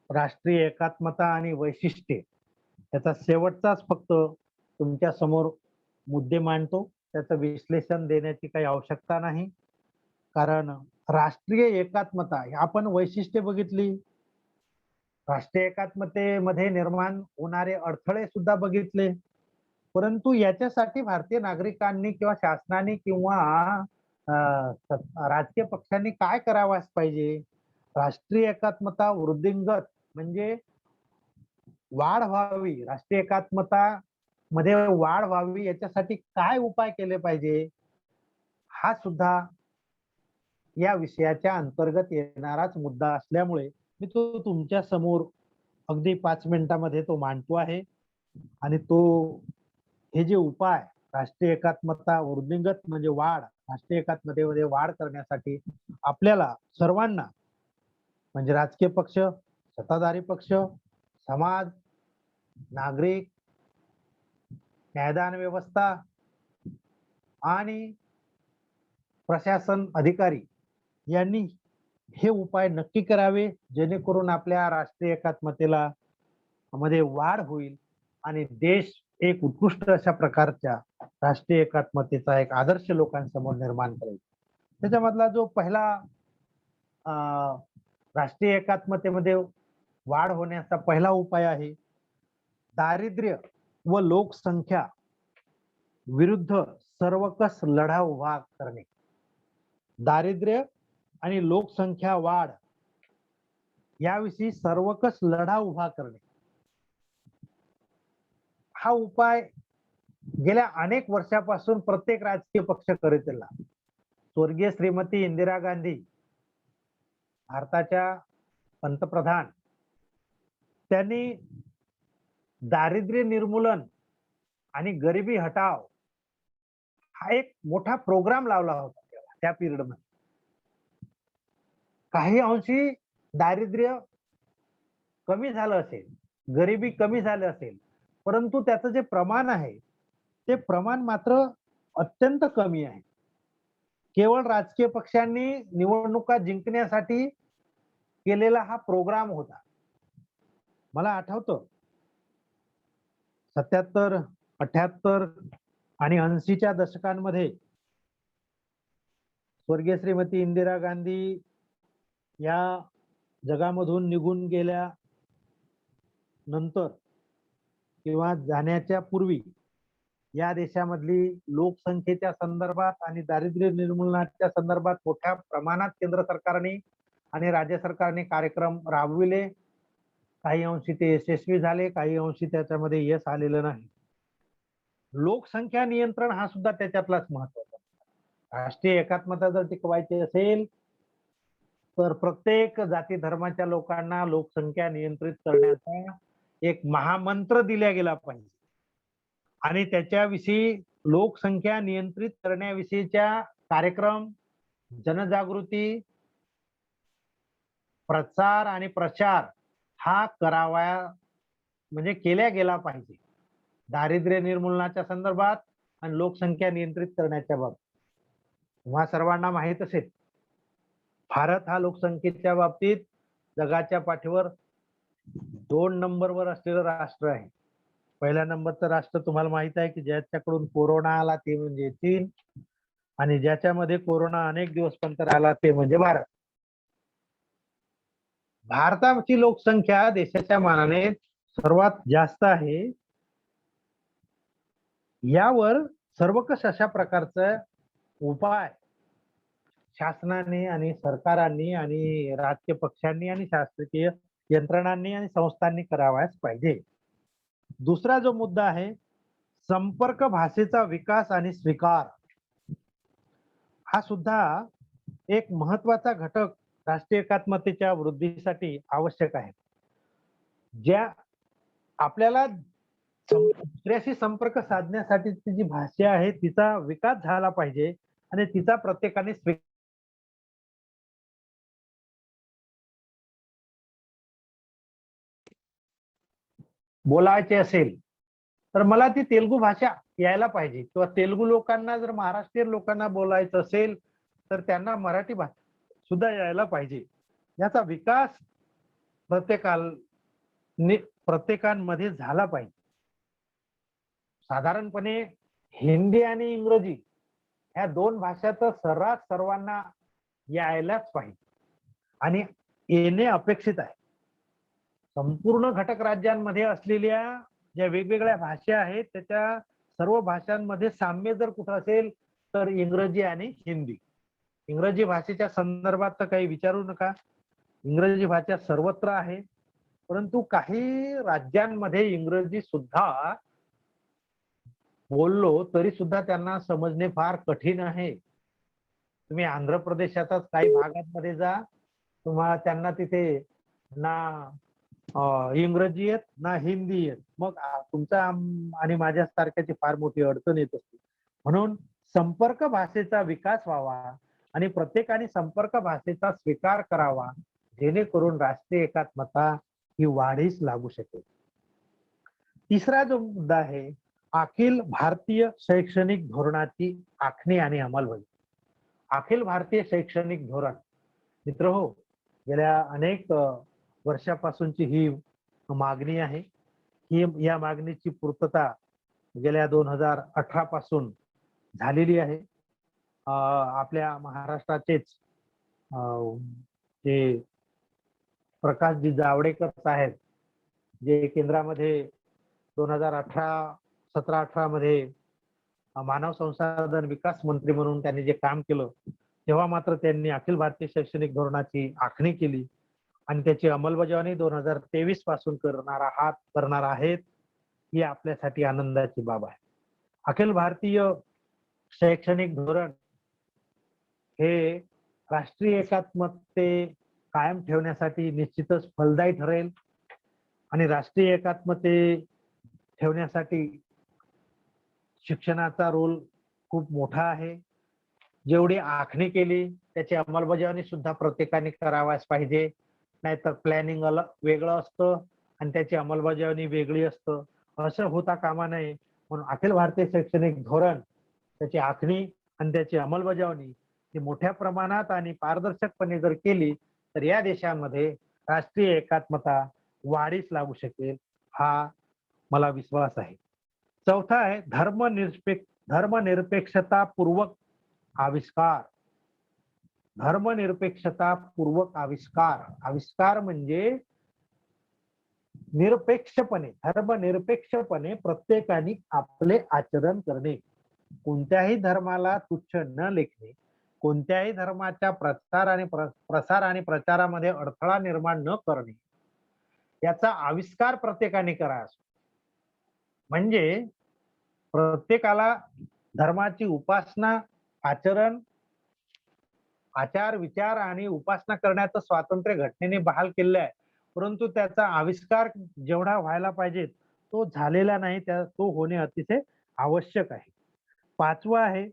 राष्ट्रीय एकात्मता आणि वैशिष्ट्ये याचा शेवटचाच फक्त तुमच्या समोर मुद्दे मांडतो. त्याचं विश्लेषण देण्याची काही आवश्यकता नाही, कारण राष्ट्रीय एकात्मता आपण वैशिष्ट्ये बघितली, राष्ट्रीय एकात्मतेमध्ये निर्माण होणारे अडथळे सुद्धा बघितले, परंतु याच्यासाठी भारतीय नागरिकांनी किंवा शासनाने किंवा राजकीय पक्षांनी काय करावयास पाहिजे? राष्ट्रीय एकात्मता वृद्धिंगत म्हणजे वाढ व्हावी, राष्ट्रीय एकात्मता मध्ये वाढ व्हावी याच्यासाठी काय उपाय केले पाहिजे, हा सुद्धा या विषयाच्या अंतर्गत येणाराच मुद्दा असल्यामुळे मी तो तुमच्या समोर अगदी 5 मिनिटांमध्ये तो मांडतो आहे. आणि तो हे जे उपाय राष्ट्रीय एकात्मता वृद्धिंगत म्हणजे वाढ, राष्ट्रीय एकात्मतेमध्ये वाढ करण्यासाठी आपल्याला सर्वांना म्हणजे राजकीय पक्ष, सत्ताधारी पक्ष, समाज, नागरिक, न्यायदान व्यवस्था आणि प्रशासन अधिकारी यांनी हे उपाय नक्की करावे, जेणेकरून आपल्या राष्ट्रीय एकात्मतेला मध्ये वाढ होईल आणि देश एक उत्कृष्ट अशा प्रकारच्या राष्ट्रीय एकात्मतेचा एक आदर्श लोकांसमोर निर्माण करेल. त्याच्यामधला जो पहिला राष्ट्रीय एकात्मतेमध्ये वाढ होण्याचा पहिला उपाय आहे दारिद्र्य व लोकसंख्या विरुद्ध सर्वकष लढा उभा करणे. दारिद्र्य आणि लोकसंख्या वाढ याविषयी सर्वकष लढा उभा करणे हा उपाय गेल्या अनेक वर्षापासून प्रत्येक राजकीय पक्ष करीत आला. स्वर्गीय श्रीमती इंदिरा गांधी भारताच्या पंतप्रधान, त्यांनी दारिद्र्य निर्मूलन आणि गरिबी हटाव हा एक मोठा प्रोग्राम लावला होता त्या पिरियड मध्ये. काही अंशी दारिद्र्य कमी झालं असेल, गरिबी कमी झालं असेल, परंतु त्याचं जे प्रमाण आहे ते प्रमाण मात्र अत्यंत कमी आहे. केवळ राजकीय पक्षांनी निवडणुका जिंकण्यासाठी केलेला हा प्रोग्राम होता. मला आठवतं 77, 78 आणि 80च्या दशकांमध्ये स्वर्गीय श्रीमती इंदिरा गांधी या जगामधून निघून गेल्या नंतर किंवा जाण्याच्या पूर्वी या देशामधली लोकसंख्येच्या संदर्भात आणि दारिद्र्य निर्मूलनाच्या संदर्भात मोठ्या प्रमाणात केंद्र सरकारने आणि राज्य सरकारने कार्यक्रम राबविले. काही अंशी ते यशस्वी झाले, काही अंशी त्याच्यामध्ये यश आलेलं नाही. लोकसंख्या नियंत्रण हा सुद्धा त्याच्यातलाच महत्वाचा. राष्ट्रीय एकात्मता जर टिकवायची असेल तर प्रत्येक जाती धर्माच्या लोकांना लोकसंख्या नियंत्रित करण्याचा एक महामंत्र दिला गेला पाहिजे आणि त्याच्याविषयी लोकसंख्या नियंत्रित करण्याविषयीच्या कार्यक्रम, जनजागृती, प्रचार आणि प्रचार हा करावा म्हणजे केल्या गेला पाहिजे. दारिद्र्य निर्मूलनाच्या संदर्भात आणि लोकसंख्या नियंत्रित करण्याच्या बाबतीत. तुम्हा सर्वांना माहित असेल, भारत हा लोकसंख्येच्या बाबतीत जगाच्या पाठीवर 2 नंबरवर असलेलं राष्ट्र आहे. पहिल्या नंबरचं राष्ट्र तुम्हाला माहित आहे की ज्याच्याकडून कोरोना आला ते म्हणजे चीन आणि ज्याच्यामध्ये कोरोना अनेक दिवस पर्यंत राहिला ते म्हणजे भारत. भारताची लोकसंख्या देशाच्या मानाने सर्वात जास्त आहे. यावर सर्वकष अशा प्रकारचा उपाय शासनाने आणि सरकारांनी आणि राजकीय पक्षांनी आणि शासकीय यंत्रणांनी आणि संस्थांनी करावाच पाहिजे. दुसरा जो मुद्दा आहे संपर्क भाषेचा विकास आणि स्वीकार, हा सुद्धा एक महत्वाचा घटक राष्ट्रीय एकात्मतेच्या वृद्धीसाठी आवश्यक आहे. ज्या आपल्याला दुसऱ्याशी संपर्क साधण्यासाठीची जी भाषा आहे तिचा विकास झाला पाहिजे आणि तिचा प्रत्येकाने बोलायचे असेल तर मला ती तेलुगू भाषा यायला पाहिजे किंवा तेलुगू लोकांना जर महाराष्ट्रीयन लोकांना बोलायचं असेल तर त्यांना मराठी भाषा सुद्धा यायला पाहिजे. याचा विकास प्रत्येकांमध्ये झाला पाहिजे. साधारणपणे हिंदी आणि इंग्रजी ह्या 2 भाषा तर सर्रास सर्वांना यायलाच पाहिजे आणि येणे अपेक्षित आहे. संपूर्ण घटक राज्यांमध्ये असलेल्या ज्या वेगवेगळ्या भाषा आहेत त्याच्या सर्व भाषांमध्ये साम्य जर कुठं असेल तर इंग्रजी आणि हिंदी. इंग्रजी भाषेच्या संदर्भात तर काही विचारू नका, इंग्रजी भाषा सर्वत्र आहे. परंतु काही राज्यांमध्ये इंग्रजी सुद्धा बोललो तरी सुद्धा त्यांना समजणे फार कठीण आहे. तुम्ही आंध्र प्रदेशातच काही भागांमध्ये जा, तुम्हाला त्यांना तिथे ना इंग्रजी येत ना हिंदी येत. मग तुमचा आणि माझ्या सारख्याची फार मोठी अडचण येत असते. म्हणून संपर्क भाषेचा विकास व्हावा आणि प्रत्येकाने संपर्क भाषेचा स्वीकार करावा जेणेकरून राष्ट्रीय एकात्मता ही वाढीस लागू शकेल. तिसरा जो मुद्दा आहे अखिल भारतीय शैक्षणिक धोरणाची आखणी आणि अंमलबजावणी. अखिल भारतीय शैक्षणिक धोरण मित्रहो, गेल्या अनेक वर्षापासूनची ही मागणी आहे. या मागणीची पूर्तता गेल्या 2018 पासून झालेली आहे. आपल्या महाराष्ट्राचेच जे प्रकाशजी जावडेकर साहेब जे केंद्रामध्ये 2017-18 मध्ये मानव संसाधन विकास मंत्री म्हणून त्यांनी जे काम केलं तेव्हा मात्र त्यांनी अखिल भारतीय शैक्षणिक धोरणाची आखणी केली आणि त्याची अंमलबजावणी 2023 पासून करणार आहेत. ही आपल्यासाठी आनंदाची बाब आहे. अखिल भारतीय शैक्षणिक धोरण हे राष्ट्रीय एकात्मते कायम ठेवण्यासाठी निश्चितच फलदायी ठरेल आणि राष्ट्रीय एकात्मते ठेवण्यासाठी शिक्षणाचा रोल खूप मोठा आहे. जेवढी आखणी केली त्याची अंमलबजावणी सुद्धा प्रत्येकाने करावाच पाहिजे. नाहीतर प्लॅनिंग वेगळं असतं आणि त्याची अंमलबजावणी वेगळी असतं. असं होता कामा नये. म्हणून अखिल भारतीय शैक्षणिक धोरण त्याची आखणी आणि त्याची अंमलबजावणी ही मोठ्या प्रमाणात आणि पारदर्शकपणे जर केली तर या देशामध्ये राष्ट्रीय एकात्मता वाढीस लागू शकेल हा मला विश्वास आहे. चौथा आहे धर्मनिरपेक्षतापूर्वक आविष्कार. धर्मनिरपेक्षतापूर्वक आविष्कार. आविष्कार म्हणजे निरपेक्षपणे धर्मनिरपेक्षपणे प्रत्येकाने आपले आचरण करणे, कोणत्याही धर्माला तुच्छ न लेखणे, कोणत्याही धर्माच्या प्रसार आणि प्रचारामध्ये अडथळा निर्माण न करणे, याचा आविष्कार प्रत्येकाने करा. म्हणजे प्रत्येकाला धर्माची उपासना, आचरण, आचार विचार आणि उपासना करण्याचं स्वातंत्र्य घटनेने बहाल केलेलं आहे, परंतु त्याचा आविष्कार जेवढा व्हायला पाहिजे तो झालेला नाही, तो होणे अतिशय आवश्यक आहे. 5वं आहे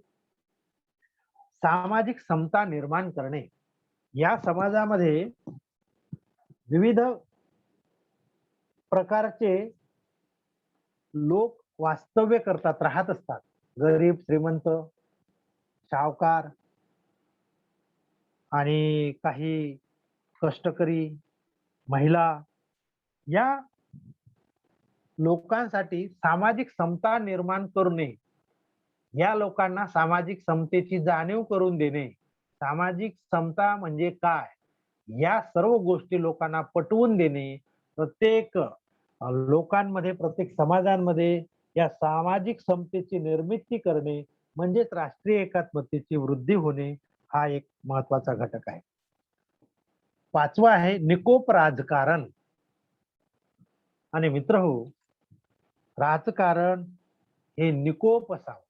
सामाजिक समता निर्माण करणे. या समाजामध्ये विविध प्रकारचे लोक वास्तव्य करतात, राहत असतात. गरीब, श्रीमंत, सावकार आणि काही कष्टकरी, महिला, या लोकांसाठी सामाजिक समता निर्माण करणे, या लोकांना सामाजिक समतेची जाणीव करून देणे, सामाजिक समता म्हणजे काय, या सर्व गोष्टी लोकांना पटवून देणे, प्रत्येक लोकांमध्ये, प्रत्येक समाजांमध्ये या सामाजिक समतेची निर्मिती करणे, म्हणजेच राष्ट्रीय एकात्मतेची वृद्धी होणे, हा एक महत्वाचा घटक आहे. 5वं आहे निकोप राजकारण. आणि मित्रहो, राजकारण हे निकोप असावं.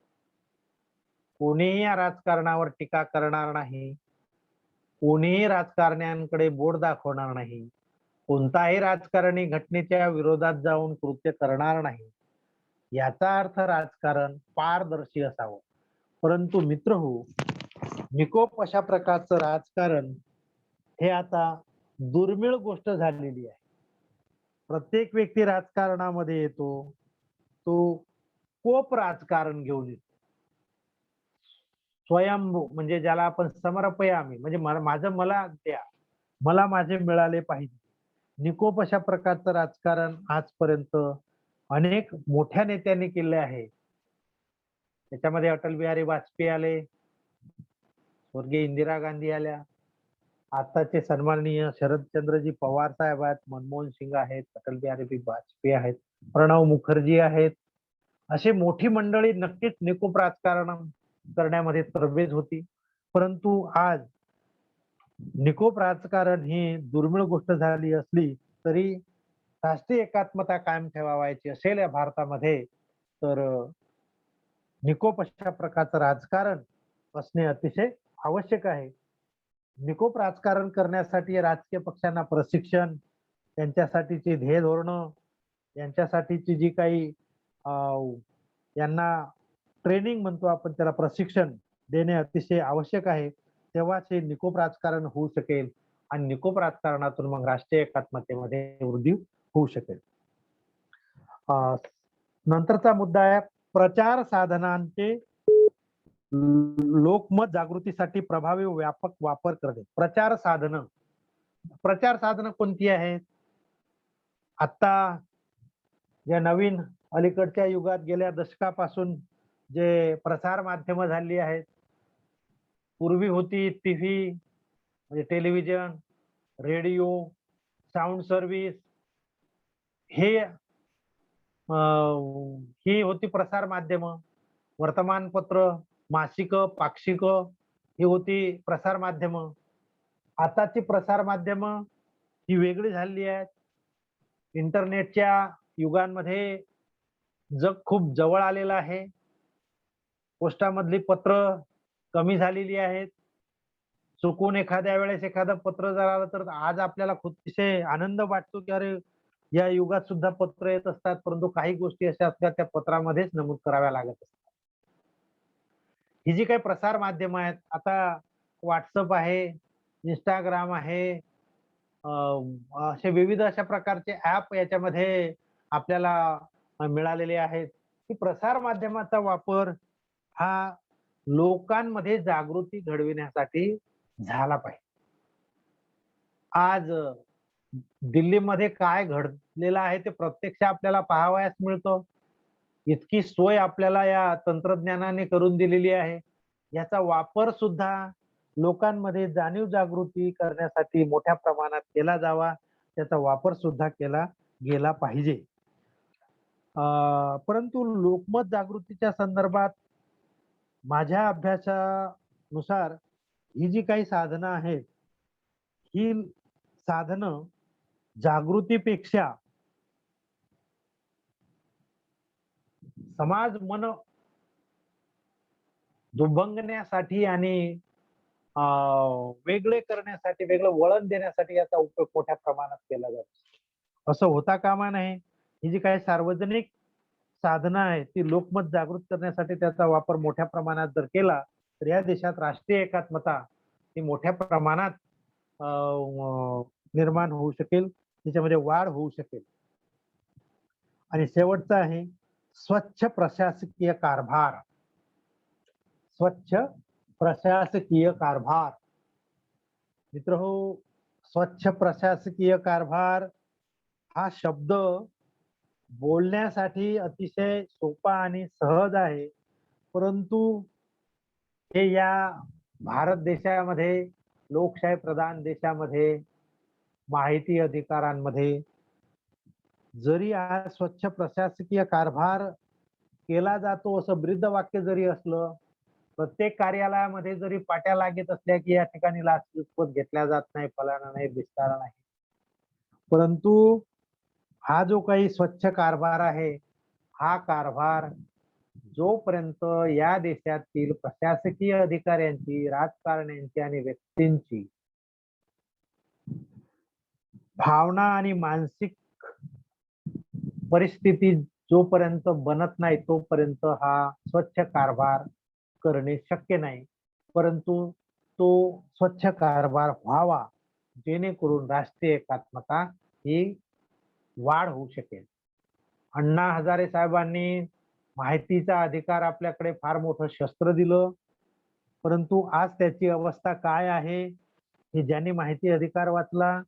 कोणीही या राजकारणावर टीका करणार नाही, कोणीही राजकारण्यांकडे बोट दाखवणार नाही, कोणताही राजकारणी घटनेच्या विरोधात जाऊन कृत्य करणार नाही. याचा अर्थ राजकारण पारदर्शी असावं. परंतु मित्रहो, निकोप अशा प्रकारचं राजकारण हे आता दुर्मिळ गोष्ट झालेली आहे. प्रत्येक व्यक्ती राजकारणामध्ये येतो, तो कोप राजकारण घेऊन येतो. स्वयंभू म्हणजे ज्याला आपण समर्पयामी, म्हणजे माझं मला द्या, मला माझे मिळाले पाहिजे. निकोप अशा प्रकारचं राजकारण आजपर्यंत अनेक मोठ्या नेत्यांनी केले आहे. त्याच्यामध्ये अटल बिहारी वाजपेयी आले, स्वर्गीय इंदिरा गांधी आल्या, आताचे सन्माननीय शरदचंद्रजी पवार साहेब आहेत, मनमोहन सिंग आहेत, अटल बिहारी वाजपेयी आहेत, प्रणव मुखर्जी आहेत. अशी मोठी मंडळी नक्कीच निकोप राजकारण करण्यामध्ये तरबेज होती. परंतु आज निकोप राजकारण ही दुर्मिळ गोष्ट झाली असली तरी राष्ट्रीय एकात्मता कायम ठेवायची असेल या भारतामध्ये, तर निकोप अशा प्रकारचं राजकारण असणे अतिशय आवश्यक आहे. निकोप राजकारण करण्यासाठी राजकीय पक्षांना प्रशिक्षण, त्यांच्यासाठीची ध्येय धोरणं, यांच्यासाठीची जी काही यांना ट्रेनिंग म्हणतो आपण त्याला, प्रशिक्षण देणे अतिशय आवश्यक आहे. तेव्हाच हे निकोप राजकारण होऊ शकेल आणि निकोप राजकारणातून मग राष्ट्रीय एकात्मतेमध्ये वृद्धी होऊ शकेल. नंतरचा मुद्दा आहे प्रचार साधनांचे लोकमत जागृतीसाठी प्रभावी व व्यापक वापर करणे. प्रचार साधनं कोणती आहेत? आता या नवीन अलीकडच्या युगात गेल्या दशकापासून जे प्रसार माध्यम झाली आहेत, पूर्वी होती टीव्ही म्हणजे टेलिव्हिजन, रेडिओ, साऊंड सर्व्हिस, ही होती प्रसार माध्यम. वर्तमानपत्र, मासिक, पाक्षिक ही होती प्रसार माध्यम. आताची प्रसार माध्यम ही वेगळी झालेली आहेत. इंटरनेटच्या युगांमध्ये जग खूप जवळ आलेलं आहे. पोस्टामधली पत्र कमी झालेली आहेत. चुकून एखाद्या वेळेस एखादं पत्र जर आलं तर आज आपल्याला खूप अतिशय आनंद वाटतो की अरे या युगात सुद्धा पत्र येत असतात, परंतु काही गोष्टी अशा असतात त्या पत्रामध्येच नमूद कराव्या लागत असतात. ही जी काही प्रसार माध्यम आहेत, आता व्हॉट्सअप आहे, इंस्टाग्राम आहे, असे विविध अशा प्रकारचे ऍप याच्यामध्ये आपल्याला मिळालेले आहेत. की प्रसार माध्यमाचा वापर हा लोकांमध्ये जागृती घडविण्यासाठी झाला पाहिजे. आज दिल्लीमध्ये काय घडलेलं आहे ते प्रत्यक्ष आपल्याला पाहावयास मिळतं. इतकी सोय आपल्याला या तंत्रज्ञानाने करून दिलेली आहे. याचा वापर सुद्धा लोकांमध्ये जाणीव जागृती करण्यासाठी मोठ्या प्रमाणात केला जावा, त्याचा वापर सुद्धा केला गेला पाहिजे. परंतु लोकमत जागृतीच्या संदर्भात माझ्या अभ्यासानुसार ही जी काही साधनं आहेत, ही साधनं जागृतीपेक्षा समाज मन दुभंगण्यासाठी आणि वेगळे करण्यासाठी, वेगळं वळण देण्यासाठी याचा उपयोग मोठ्या प्रमाणात केला जातो. असं होता कामा नये. ही जी काही सार्वजनिक साधनं आहेत ती लोकमत जागृत करण्यासाठी त्याचा वापर मोठ्या प्रमाणात जर केला तर या देशात राष्ट्रीय एकात्मता ही मोठ्या प्रमाणात निर्माण होऊ शकेल, त्याच्यामध्ये वाढ होऊ शकेल. आणि शेवटचं आहे स्वच्छ प्रशासकीय कारभार. स्वच्छ प्रशासकीय कारभार. मित्रहो, स्वच्छ प्रशासकीय कारभार हा शब्द बोलण्यासाठी अतिशय सोपा आणि सहज आहे, परंतु हे या भारत देशामध्ये, लोकशाही प्रधान देशामध्ये, माहिती अधिकारांमध्ये जरी आज स्वच्छ प्रशासकीय कारभार केला जातो असं ब्रीदवाक्य जरी असलं, प्रत्येक कार्यालयामध्ये जरी पाट्या लागत असल्या की या ठिकाणी लाचलुचपत घेतल्या जात नाही, फलाना नाही, बिस्तारा नाही, परंतु हा जो काही स्वच्छ कारभार आहे, हा कारभार जोपर्यंत या देशातील प्रशासकीय अधिकाऱ्यांची, राजकारण्यांची आणि व्यक्तींची भावना आणि मानसिक परिस्थिती जोपर्यंत बनत नाही तोपर्यंत हा स्वच्छ कारभार करणे शक्य नाही. परंतु तो स्वच्छ कारभार व्हावा जेणेकरून राष्ट्रीय एकात्मता ही वाढ होऊ शकेल. अण्णा हजारे साहेबांनी माहितीचा अधिकार आपल्याकडे फार मोठं शस्त्र दिलं, परंतु आज त्याची अवस्था काय आहे हे ज्यांनी माहिती अधिकार वाचला,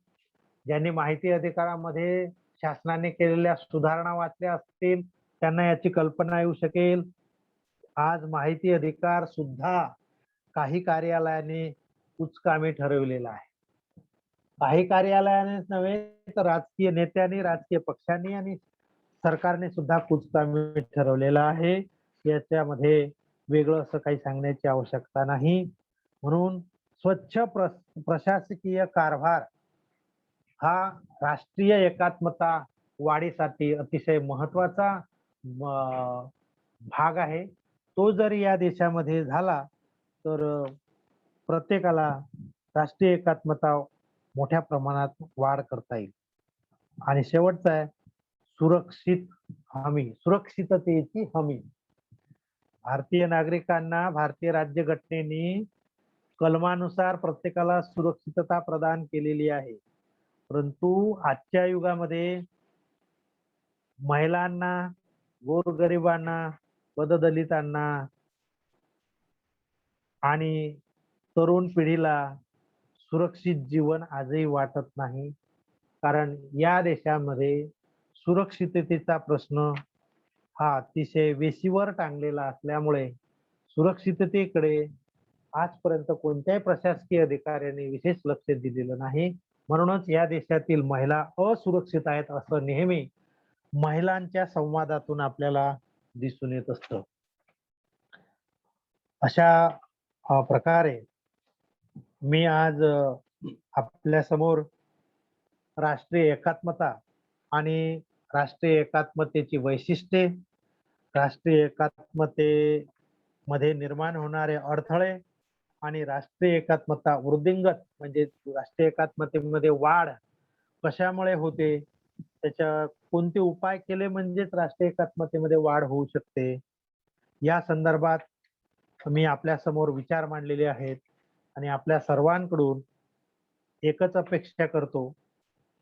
ज्यांनी माहिती अधिकारामध्ये शासनाने केलेल्या सुधारणा वाचल्या असतील त्यांना याची कल्पना येऊ शकेल. आज माहिती अधिकार सुद्धा काही कार्यालयाने कुचकामी ठरवलेला आहे. काही कार्यालयानेच नव्हे तर राजकीय नेत्यांनी, राजकीय पक्षांनी आणि सरकारने सुद्धा कुचकामी ठरवलेला आहे. याच्यामध्ये वेगळं असं काही सांगण्याची आवश्यकता नाही. म्हणून स्वच्छ प्रशासकीय कारभार हा राष्ट्रीय एकात्मता वाढीसाठी अतिशय महत्वाचा भाग आहे. तो जर या देशामध्ये झाला तर प्रत्येकाला राष्ट्रीय एकात्मता मोठ्या प्रमाणात वाढ करता येईल. आणि शेवटचं आहे सुरक्षित हमी, सुरक्षिततेची हमी. भारतीय नागरिकांना भारतीय राज्यघटनेने कलमानुसार प्रत्येकाला सुरक्षितता प्रदान केलेली आहे, परंतु आजच्या युगामध्ये महिलांना, गोरगरिबांना, पददलितांना आणि तरुण पिढीला सुरक्षित जीवन आजही वाटत नाही. कारण या देशामध्ये सुरक्षिततेचा प्रश्न हा अतिशय वेशीवर टांगलेला असल्यामुळे सुरक्षिततेकडे आजपर्यंत कोणत्याही प्रशासकीय अधिकाऱ्यांनी विशेष लक्ष दिलेलं नाही. म्हणूनच या देशातील महिला असुरक्षित आहेत असं नेहमी महिलांच्या संवादातून आपल्याला दिसून येत असतं. अशा प्रकारे मी आज आपल्या समोर राष्ट्रीय एकात्मता आणि राष्ट्रीय एकात्मतेची वैशिष्ट्ये, राष्ट्रीय एकात्मतेमध्ये निर्माण होणारे अडथळे आणि राष्ट्रीय एकात्मता वृद्धिंगत म्हणजे राष्ट्रीय एकात्मतेमध्ये वाढ कशामुळे होते, त्याच्या कोणते उपाय केले म्हणजेच राष्ट्रीय एकात्मतेमध्ये वाढ होऊ शकते, या संदर्भात मी आपल्या समोर विचार मांडलेले आहेत. आणि आपल्या सर्वांकडून एकच अपेक्षा करतो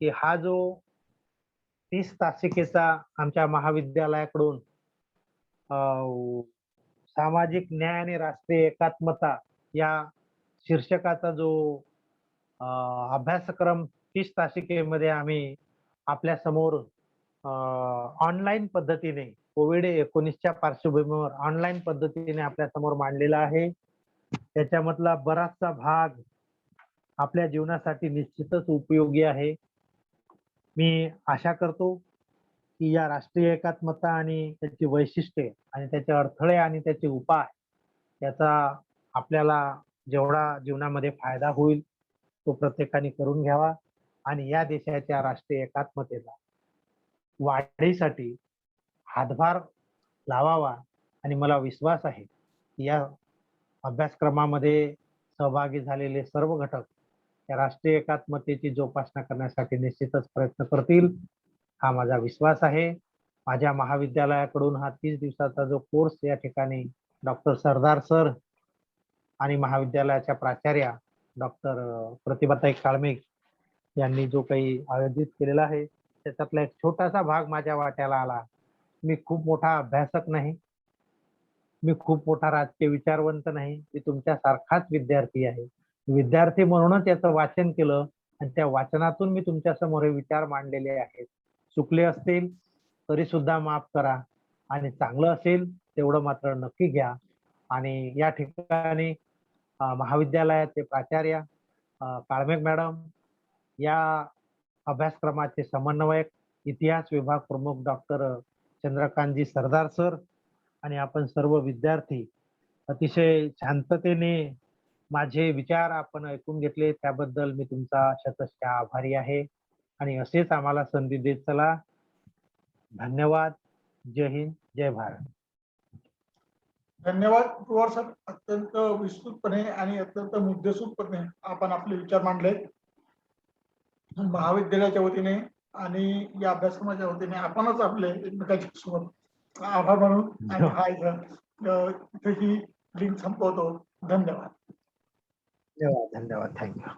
की हा जो 30 तासिकेचा आमच्या महाविद्यालयाकडून सामाजिक न्याय आणि राष्ट्रीय एकात्मता या शीर्षकाचा जो अभ्यासक्रम 30 तासिकेमध्ये आम्ही आपल्या समोर ऑनलाईन पद्धतीने कोविड-19च्या पार्श्वभूमीवर ऑनलाईन पद्धतीने आपल्या समोर मांडलेला आहे. त्याच्यामधला बराचसा भाग आपल्या जीवनासाठी निश्चितच उपयोगी आहे. मी आशा करतो की या राष्ट्रीय एकात्मता आणि त्याची वैशिष्ट्ये आणि त्याचे अडथळे आणि त्याचे उपाय याचा आपल्याला जेवढा जीवनामध्ये फायदा होईल तो प्रत्येकाने करून घ्यावा आणि या देशाच्या राष्ट्रीय एकात्मतेला वाढीसाठी हातभार लावावा. आणि मला विश्वास आहे की या अभ्यासक्रमामध्ये सहभागी झालेले सर्व घटक या राष्ट्रीय एकात्मतेची जोपासना करण्यासाठी निश्चितच प्रयत्न करतील, हा माझा विश्वास आहे. माझ्या महाविद्यालयाकडून हा 30 दिवसाचा जो कोर्स या ठिकाणी डॉक्टर सरदार सर आणि महाविद्यालयाच्या प्राचार्या डॉक्टर प्रतिभाताई काळमेघ यांनी जो काही आयोजित केलेला आहे त्याच्यातला एक छोटासा भाग माझ्या वाट्याला आला. मी खूप मोठा अभ्यासक नाही, मी खूप मोठा राजकीय विचारवंत नाही, मी तुमच्यासारखाच विद्यार्थी आहे. विद्यार्थी म्हणूनच याचं वाचन केलं आणि त्या वाचनातून मी तुमच्या समोर हे विचार मांडलेले आहेत. चुकले असतील तरी सुद्धा माफ करा आणि चांगलं असेल तेवढं मात्र नक्की घ्या. आणि या ठिकाणी महाविद्यालयाचे प्राचार्य काळमेघ मॅडम, या अभ्यासक्रमाचे समन्वयक इतिहास विभाग प्रमुख डॉक्टर चंद्रकांतजी सरदार सर आणि आपण सर्व विद्यार्थी अतिशय शांततेने माझे विचार आपण ऐकून घेतले त्याबद्दल मी तुमचा शतशः आभारी आहे. आणि असेच आम्हाला संधी देत चला. धन्यवाद. जय हिंद, जय भारत. धन्यवाद पवार सर. अत्यंत विस्तृतपणे आणि अत्यंत मुद्देसूदपणे आपण आपले विचार मांडले. महाविद्यालयाच्या वतीने आणि या अभ्यासक्रमाच्या वतीने आपणच आपले एकमेकांच्या सोबत आभार मानून आणि हा इथे ही लिंक संपवतो. धन्यवाद. धन्यवाद. धन्यवाद. थँक्यू.